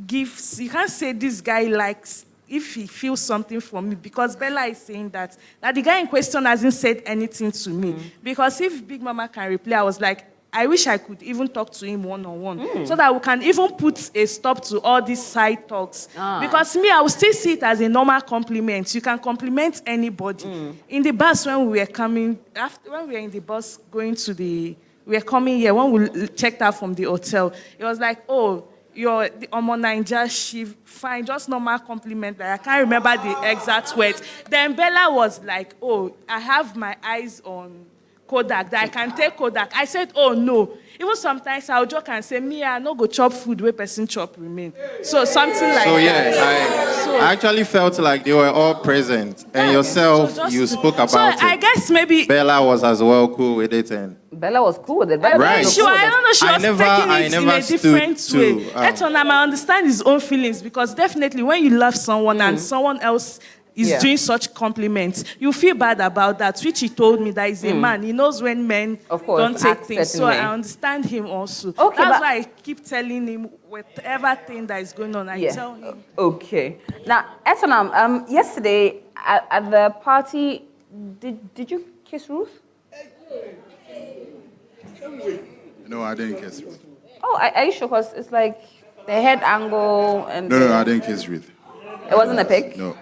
you can't say this guy likes, if he feels something from me, because Bella is saying that the guy in question hasn't said anything to me. Because if Big Mama can reply, I was like, I wish I could even talk to him one-on-one, so that we can even put a stop to all these side talks. Because me, I will still see it as a normal compliment. You can compliment anybody. In the bus, when we were coming, when we were in the bus going to we were coming here, when we checked out from the hotel, it was like, oh, you're the Omo Naija, she fine, just normal compliment. Like, I can't remember the exact words. Then Bella was like, oh, I have my eyes on Kodak, that I can take Kodak. I said, oh no. Even sometimes I'll joke and say, me, I no go chop food where person chop remain. So something like that. I actually felt like they were all present. And yourself, you spoke about it. So I guess maybe... Bella was as well cool with it. And Bella was cool with it. Right. I don't know, she was taking it in a different way. Etonam, I understand his own feelings, because definitely when you love someone and someone else is doing such compliments, you feel bad about that, which he told me that he's a man. He knows when men don't take things. So I understand him also. Okay, that's why I keep telling him whatever thing that is going on, I tell him. Okay. Now, Etonam, yesterday at the party, did you kiss Ruth? No, I didn't kiss Ruth. Oh, are you sure? Because it's like the head angle and... No, I didn't kiss Ruth. It wasn't a peck? No.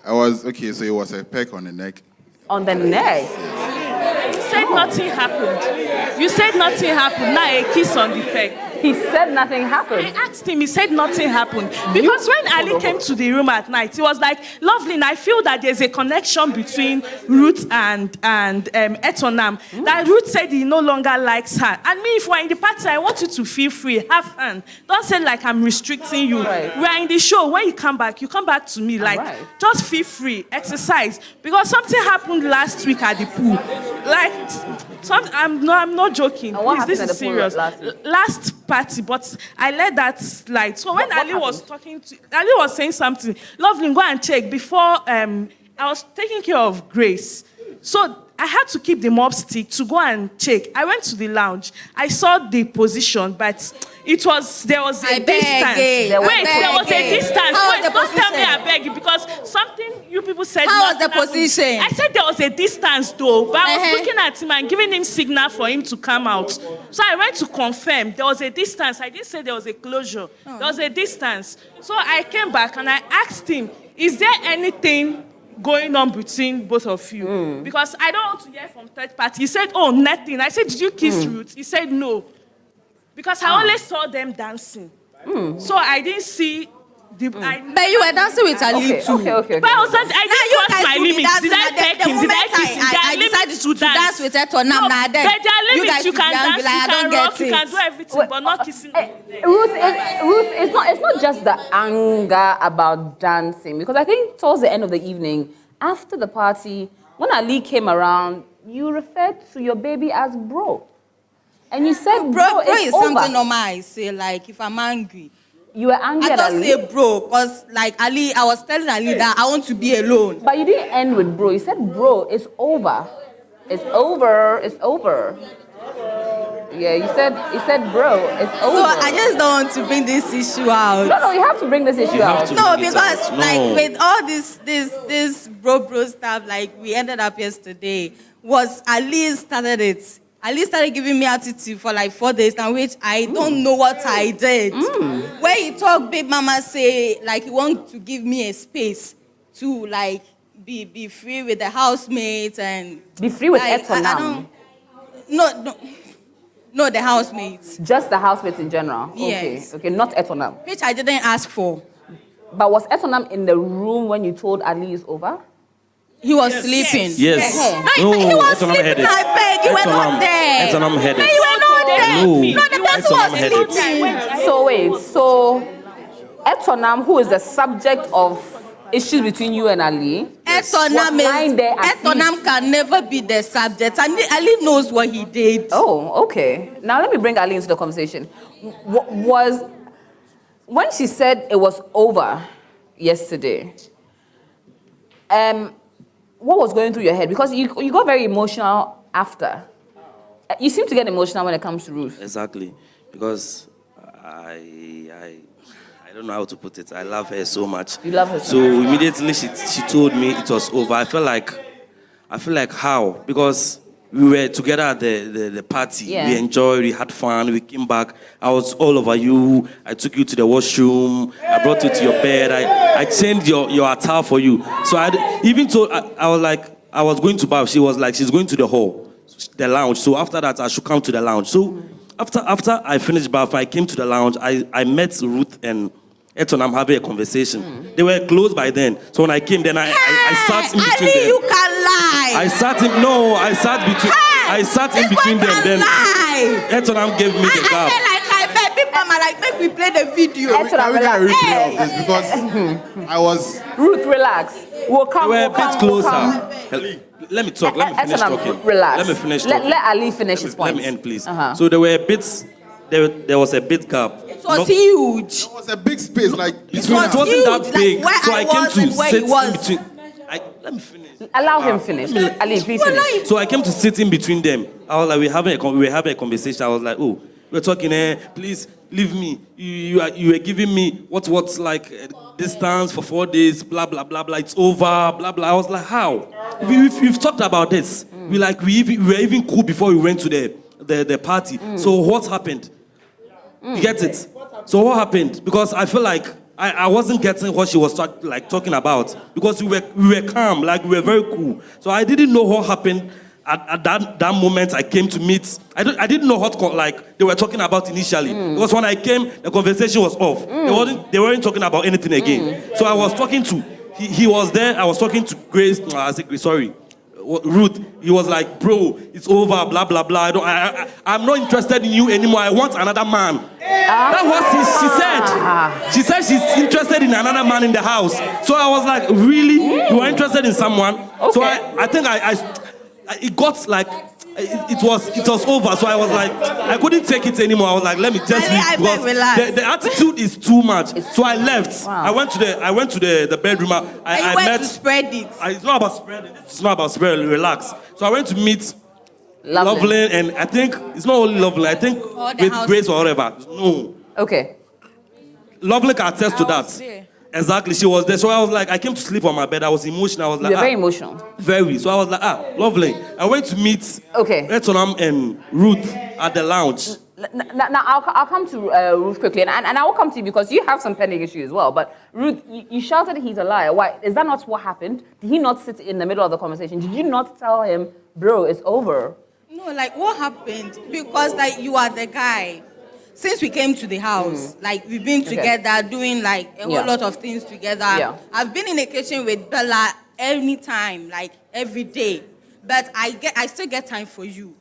Okay, so it was a peck on the neck. On the neck? You said nothing happened. You said nothing happened. Now a kiss on the peck. He said nothing happened. I asked him, he said nothing happened. Because when Ali came to the room at night, he was like, Lovely, I feel that there's a connection between Ruth and Etonam. That Ruth said he no longer likes her. And me, if we're in the party, I want you to feel free, have fun. Don't say like I'm restricting you. Right. We're in the show. When you come back to me. Like, just feel free, exercise. Because something happened last week at the pool. Like, I'm not joking. Please, this is serious. Last party, but I let that slide. So when Ali was Ali was saying something, Lovely, go and check. Before I was taking care of Grace. So I had to keep the mop stick to go and check. I went to the lounge. I saw the position, but there was a distance. There was a distance. Don't tell me I beg you, because something you people said. How was the position? I said there was a distance though, but I was looking at him and giving him signal for him to come out. So I went to confirm there was a distance. I didn't say there was a closure. There was a distance. So I came back and I asked him, is there anything going on between both of you? Because I don't want to hear from third party. He said, oh, nothing. I said, did you kiss Ruth? He said, no. Because I only saw them dancing. So I didn't see the... But you were dancing with Ali too. Okay. But I didn't cross my limits. Did I take him? Did I kiss him? I decided to dance with Etonam. But there are limits. You can dance, you can rock, you can do everything, but not kissing. Ruth, it's not just the anger about dancing, because I think towards the end of the evening, after the party, when Ali came around, you referred to your baby as bro. And you said bro is something normal I say, like if I'm angry. You were angry at Ali? I don't say bro, because like Ali, I was telling Ali that I want to be alone. But you didn't end with bro. You said bro, it's over. It's over. It's over. Yeah, you said bro, it's over. So I just don't want to bring this issue out. No, you have to bring this issue out. No, because like with all this bro stuff, like we ended up yesterday, was Ali started it. Ali started giving me attitude for like 4 days now, which I don't know what I did. When he talk, big mama say like he want to give me a space to like be free with the housemates and be free with like, Etonam. No, the housemates. Just the housemates in general. Yes. Okay, not Etonam. Which I didn't ask for. But was Etonam in the room when you told Ali it's over? He was sleeping. Yes. No, he was sleeping. I beg, you were not there. Etonam headed. No, you were not there. No, the person was sleeping. So Etonam, who is the subject of issues between you and Ali, Etonam can never be the subject. And Ali knows what he did. Oh, okay. Now let me bring Ali into the conversation. When she said it was over yesterday, what was going through your head? Because you got very emotional after. You seem to get emotional when it comes to Ruth. Exactly. Because I don't know how to put it. I love her so much. You love her so much. Immediately she told me it was over. I feel like how? Because we were together at the party. Yeah. We enjoyed, we had fun, we came back. I was all over you. I took you to the washroom. I brought you to your bed. I changed your attire for you. So I even told, I was like, I was going to bath. She was like, she's going to the hall, the lounge. So after that, I should come to the lounge. So after I finished bath, I came to the lounge. I met Ruth and Etonam having a conversation. They were close by then. So when I came, then I sat in between Ali, them. you can lie. I sat in between them. Then Etonam gave me the gap. I beg mama, like make we play the video. Can we get a replay of this? Because I was... Ruth, relax. We'll come. We were a bit closer. Let me talk. Let me finish talking. Relax. Let me finish talking. Let Ali finish his point. Let me end, please. So there were bits. There was a bit gap. It was huge. There was a big space, like it wasn't that big. Like so I came to sit in between. Let me finish. Allow him finish. Ali, please finish. So I came to sit in between them. I was like, we were having a conversation. I was like, oh, we're talking here. Please leave me. You were giving me what's like distance for 4 days. Blah blah blah blah. It's over. Blah blah. I was like, how? We've talked about this. We were even cool before we went to the party. So what happened? You get it? So what happened? Because I feel like I wasn't getting what she was talking about. Because we were calm, like we were very cool. So I didn't know what happened at that moment, I came to meet. I didn't know what like they were talking about initially. Because when I came, the conversation was off. They weren't talking about anything again. So I was talking to. He was there. I was talking to Grace. I said, Grace, sorry. Ruth, he was like, bro, it's over, blah, blah, blah. I'm not interested in you anymore. I want another man. That was she said. She said she's interested in another man in the house. So I was like, really? You are interested in someone? Okay. So I think it got like, it was over. So I was like, I couldn't take it anymore. I was like, let me just leave because the attitude is too much. So I left. Wow. I went to the bedroom. I met to spread it. It's not about spreading. It's not about spreading. Relax. So I went to meet Lovely, and I think it's not only Lovely. I think with Grace or whatever. No. Okay. Lovely can attest to that. There. Exactly, she was there. So I was like, I came to sleep on my bed. I was emotional. I was like, you're very emotional. Very. So I was like, Lovely. I went to meet Etonam and Ruth at the lounge. Now I'll come to Ruth quickly, and I will come to you because you have some pending issues as well. But Ruth, you shouted he's a liar. Why? Is that not what happened? Did he not sit in the middle of the conversation? Did you not tell him, bro, it's over? No, like what happened? Because like you are the guy. Since we came to the house, like we've been together doing like a whole lot of things together. Yeah. I've been in a kitchen with Bella anytime, like every day. But I still get time for you.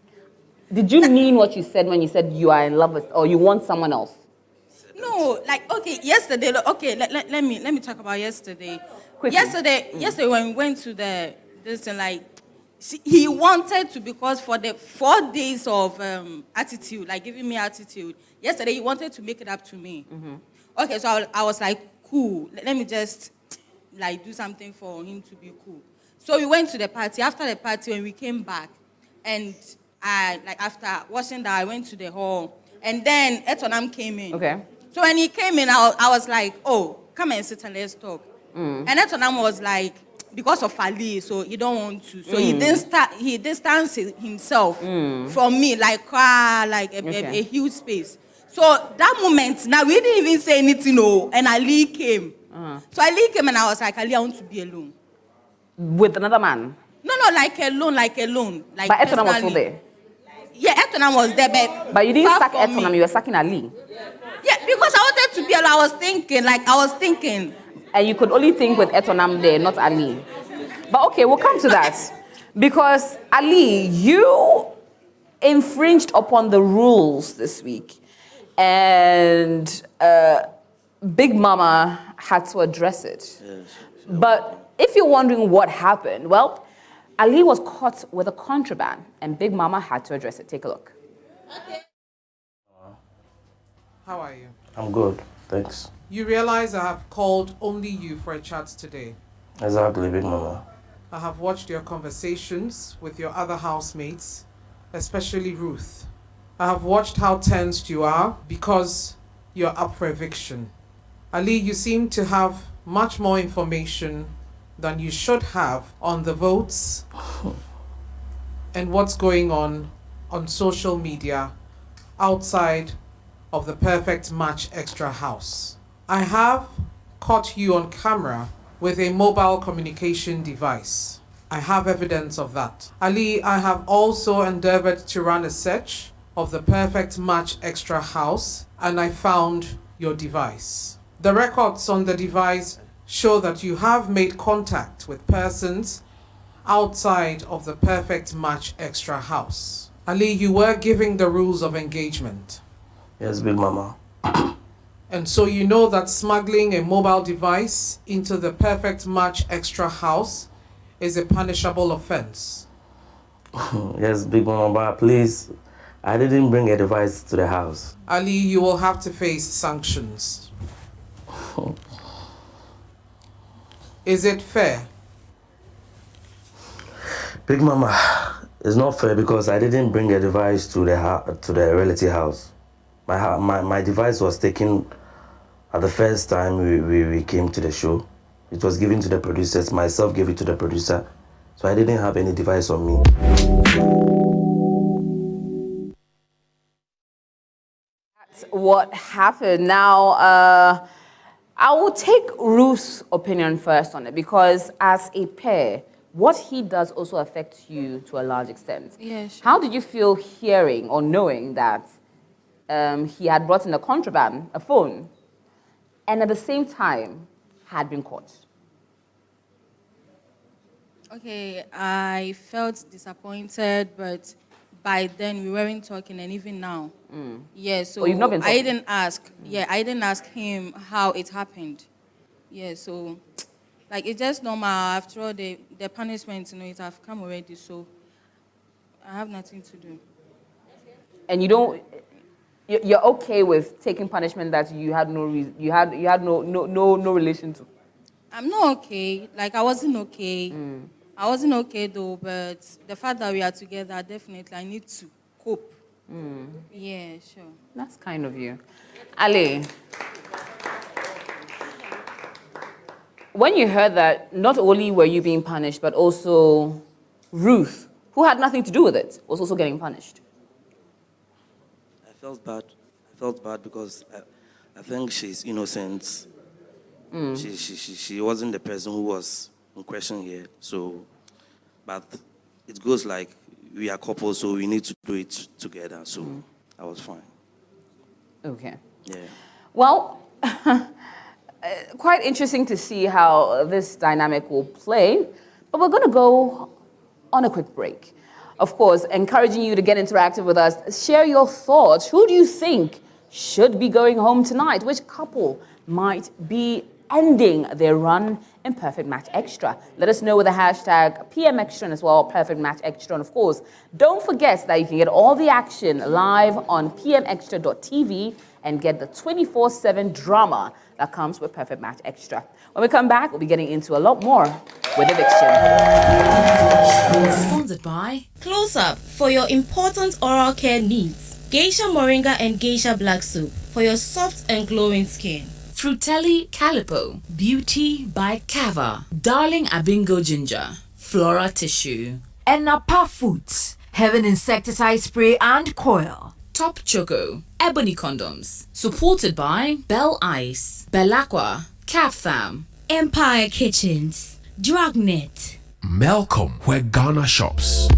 Did you mean what you said when you said you are in love with or you want someone else? No, like yesterday. Okay, let me talk about yesterday. Quickly. Yesterday when we went to this thing, like he wanted to, because for the 4 days of attitude, like giving me attitude. Yesterday he wanted to make it up to me. Okay, so I was like, cool. Let me just like do something for him to be cool. So we went to the party. After the party, when we came back, and after washing that, I went to the hall, and then Etonam came in. Okay. So when he came in, I was like, oh, come and sit and let's talk. And Etonam was like, because of Ali, so he don't want to. So he distanced himself from me, like a huge space. So that moment, now we didn't even say anything, and Ali came. So Ali came and I was like, Ali, I want to be alone. With another man? No, like alone. Like but Etonam was still there? Yeah, Etonam was there, but you didn't sack Etonam, you were sacking Ali? Yeah, because I wanted to be alone. I was thinking. And you could only think with Etonam there, not Ali. But okay, we'll come to that. Because Ali, you infringed upon the rules this week. And Big Mama had to address it. Yes. But if you're wondering what happened, well, Ali was caught with a contraband, and Big Mama had to address it. Take a look. Okay. How are you? I'm good, thanks. You realize I have called only you for a chat today. Exactly, Big Mama. I have watched your conversations with your other housemates, especially Ruth. I have watched how tensed you are because you're up for eviction. Ali, you seem to have much more information than you should have on the votes and what's going on social media outside of the Perfect Match Extra house. I have caught you on camera with a mobile communication device. I have evidence of that. Ali, I have also endeavored to run a search of the Perfect Match Extra house, and I found your device. The records on the device show that you have made contact with persons outside of the Perfect Match Extra house. Ali, you were giving the rules of engagement. Yes, Big Mama. And so you know that smuggling a mobile device into the Perfect Match Extra house is a punishable offense. Yes, Big Mama, but please, I didn't bring a device to the house. Ali, you will have to face sanctions. Is it fair? Big Mama, it's not fair because I didn't bring a device to the relative house. My device was taken at the first time we came to the show. It was given to the producers. Myself gave it to the producer. So I didn't have any device on me. That's what happened. Now, I will take Ruth's opinion first on it because as a pair, what he does also affects you to a large extent. Yeah, sure. How did you feel hearing or knowing that he had brought in a contraband, a phone, and at the same time had been caught? Okay, I felt disappointed, but by then we weren't talking, and even now. Yeah, so you've not been I talking? didn't ask. Yeah, I didn't ask him how it happened. Yeah, so like it's just normal. After all, the punishment, it have come already, so I have nothing to do. And you're okay with taking punishment that you had no reason, you had no relation to? I'm not okay. Like I wasn't okay. I wasn't okay though, but the fact that we are together, definitely I need to cope. Yeah, sure. That's kind of you. Ali, when you heard that not only were you being punished, but also Ruth, who had nothing to do with it, was also getting punished. I felt bad. I felt bad because I think she's innocent. She wasn't the person who was in question here. So, but it goes like we are couples, so we need to do it together. So I was fine. Okay. Yeah. Well, quite interesting to see how this dynamic will play, but we're going to go on a quick break. Of course, encouraging you to get interactive with us. Share your thoughts. Who do you think should be going home tonight? Which couple might be ending their run in Perfect Match Extra? Let us know with the hashtag PMExtra and as well, Perfect Match Extra. And of course, don't forget that you can get all the action live on pmextra.tv and get the 24/7 drama that comes with Perfect Match Extra. When we come back, we'll be getting into a lot more with Eviction. Sponsored by Close Up for your important oral care needs. Geisha Moringa and Geisha Black Soup for your soft and glowing skin. Frutelli Calipo, Beauty by Cava, Darling Abingo Ginger, Flora Tissue, and Napa Foods, Heaven Insecticide Spray and Coil. Top Choco, Ebony Condoms, supported by Bell Ice, Bellaqua, Capfam, Empire Kitchens, Dragnet, Melcom, where Ghana shops.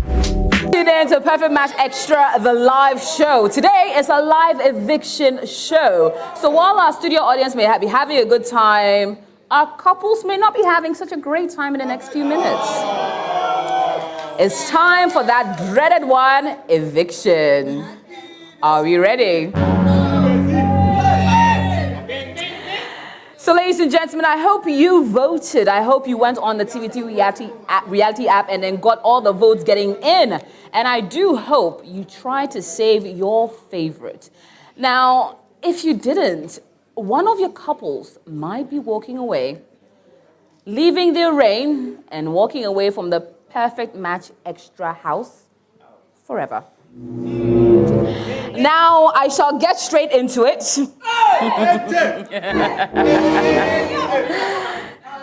Tune in to Perfect Match Extra, the live show. Today is a live eviction show. So while our studio audience may be having a good time, our couples may not be having such a great time in the next few minutes. It's time for that dreaded one, eviction. Are we ready? So ladies and gentlemen, I hope you voted. I hope you went on the TVT reality app and then got all the votes getting in. And I do hope you try to save your favorite. Now, if you didn't, one of your couples might be walking away, leaving their reign and walking away from the Perfect Match Extra house forever. Now, I shall get straight into it.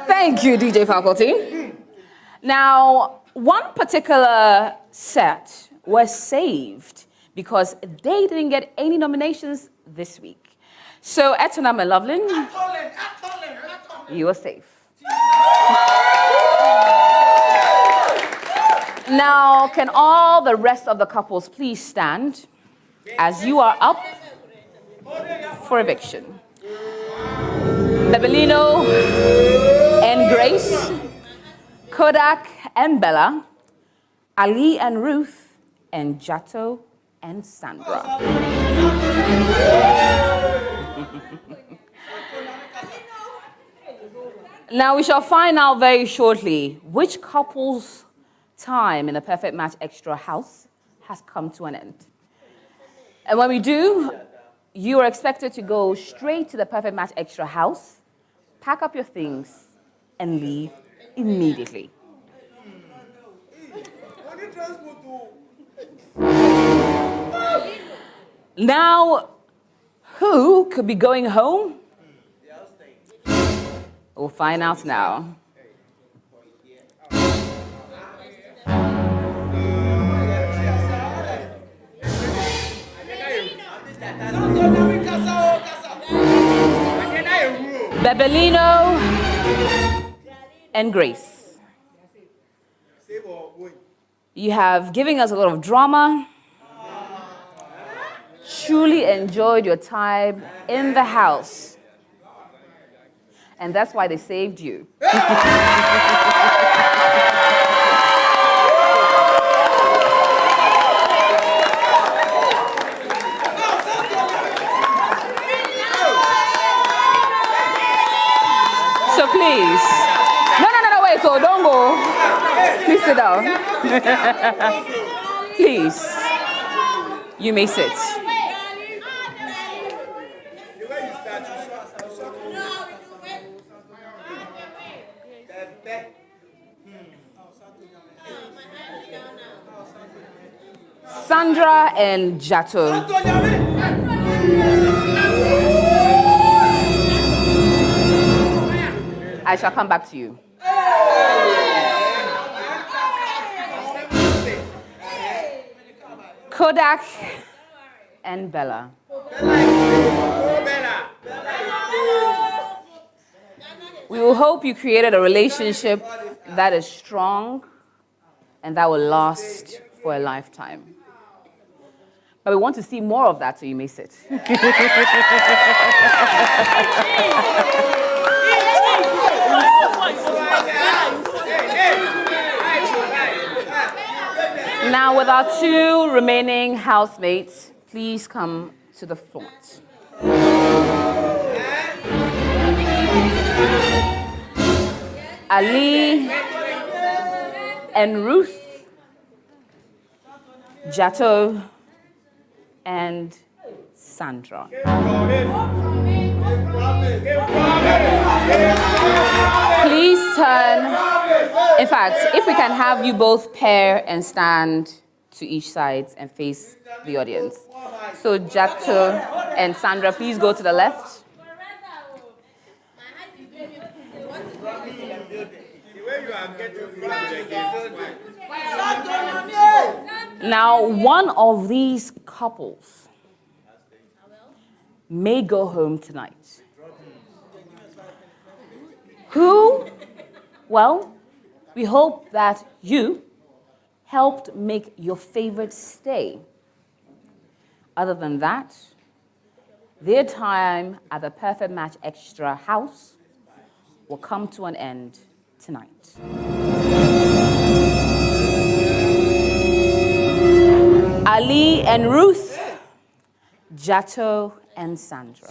Thank you, DJ Faculty. Now, one particular set was saved because they didn't get any nominations this week. So, Etonam and Loveland, you are safe. Now, can all the rest of the couples please stand as you are up for eviction? Bebelino and Grace, Kodak and Bella, Ali and Ruth, and Jato and Sandra. Now we shall find out very shortly which couple's time in the Perfect Match Extra house has come to an end. And when we do, you are expected to go straight to the Perfect Match Extra house, pack up your things, and leave immediately. Now, who could be going home? We'll find out now. Bebelino and Grace. You have given us a lot of drama. Truly enjoyed your time in the house. And that's why they saved you. So please. No, wait, so don't go. Please sit down. Please. You may sit. Sandra and Jato. I shall come back to you. Kodak and Bella. We will hope you created a relationship that is strong and that will last for a lifetime. But we want to see more of that, so you may sit. Now, with our 2 remaining housemates, please come to the front. Ali and Ruth, Jato and Sandra. Please turn. In fact, if we can have you both pair and stand to each side and face the audience. So Jato and Sandra, please go to the left. Now, one of these couples may go home tonight. Who? Well, we hope that you helped make your favorite stay. Other than that, their time at the Perfect Match Extra house will come to an end tonight. Ali and Ruth, Jato and Sandra.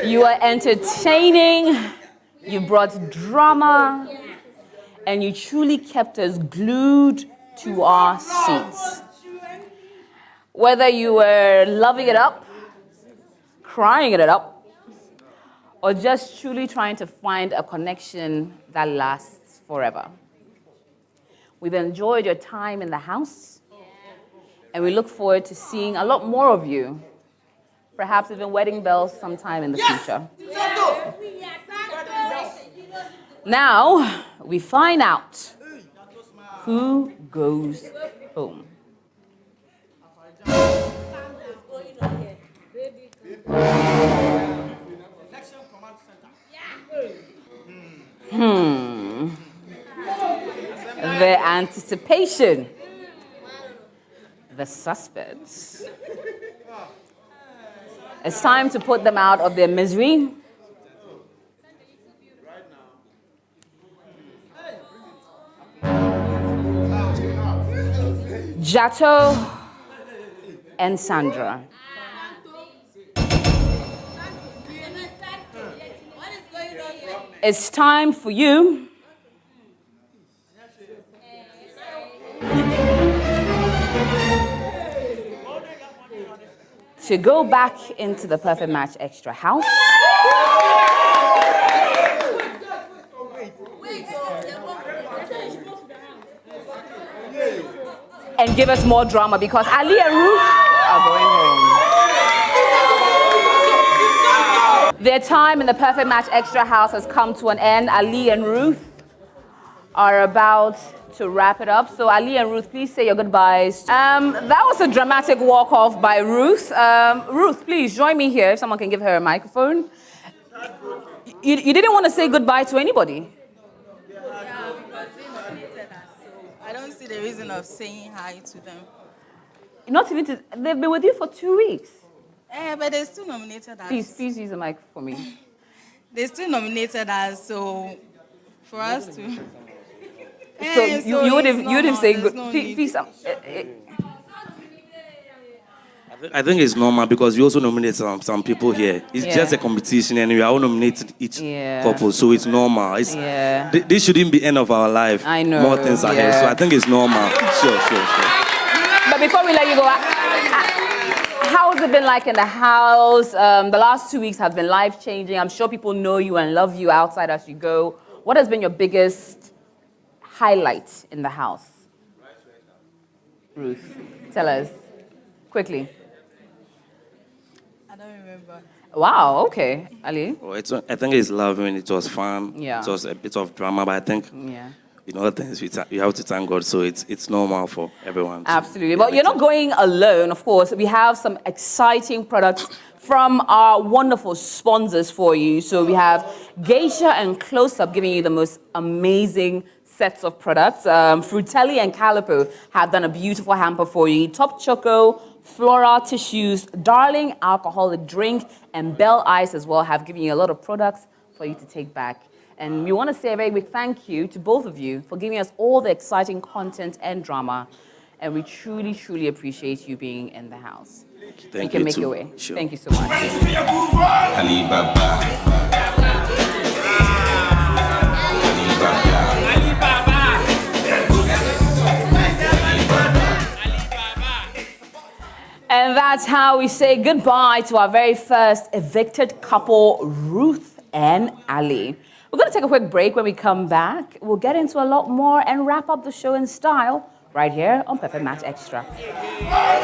You are entertaining, you brought drama, and you truly kept us glued to our seats. Whether you were loving it up, crying it up, or just truly trying to find a connection that lasts forever. We've enjoyed your time in the house, and we look forward to seeing a lot more of you, perhaps even wedding bells sometime in the future. Now, we find out who goes home. The anticipation, the suspense. It's time to put them out of their misery. Jato and Sandra. It's time for you to go back into the Perfect Match Extra house and give us more drama, because Ali and Ruth are going home. Their time in the Perfect Match Extra house has come to an end. Ali and Ruth are about to wrap it up. So Ali and Ruth, please say your goodbyes. That was a dramatic walk-off by Ruth. Ruth, please join me here if someone can give her a microphone. You didn't want to say goodbye to anybody. the reason of saying hi to them. Not even they've been with you for 2 weeks. But they still nominated us. Please use the mic for me. They still nominated us, so for us to. So you would have said good. No Please. I think it's normal because we also nominate some people here. It's Yeah. just a competition and we are all nominated each Yeah. couple, so it's normal. This shouldn't be end of our life. I know. More things ahead, so I think it's normal. Sure. But before we let you go, how has it been like in the house? The last 2 weeks have been life-changing. I'm sure people know you and love you outside as you go. What has been your biggest highlight in the house? Ruth, tell us quickly. I don't remember. Wow, okay. Ali? Well, I think it's love. I mean, it was fun. Yeah. It was a bit of drama, but I think in all things we have to thank God. So it's normal for everyone. Absolutely. But you're not going alone, of course. We have some exciting products from our wonderful sponsors for you. So we have Geisha and Close-Up giving you the most amazing sets of products. Frutelli and Calipo have done a beautiful hamper for you. Top Choco, Flora Tissues, Darling Alcoholic Drink, and Bell Ice as well have given you a lot of products for you to take back. And we want to say a very big thank you to both of you for giving us all the exciting content and drama. And we truly, truly appreciate you being in the house. Thank you can you make too. your way. Sure. Thank you so much. And that's how we say goodbye to our very first evicted couple, Ruth and Ali. We're going to take a quick break. When we come back, we'll get into a lot more and wrap up the show in style right here on Perfect Match Extra.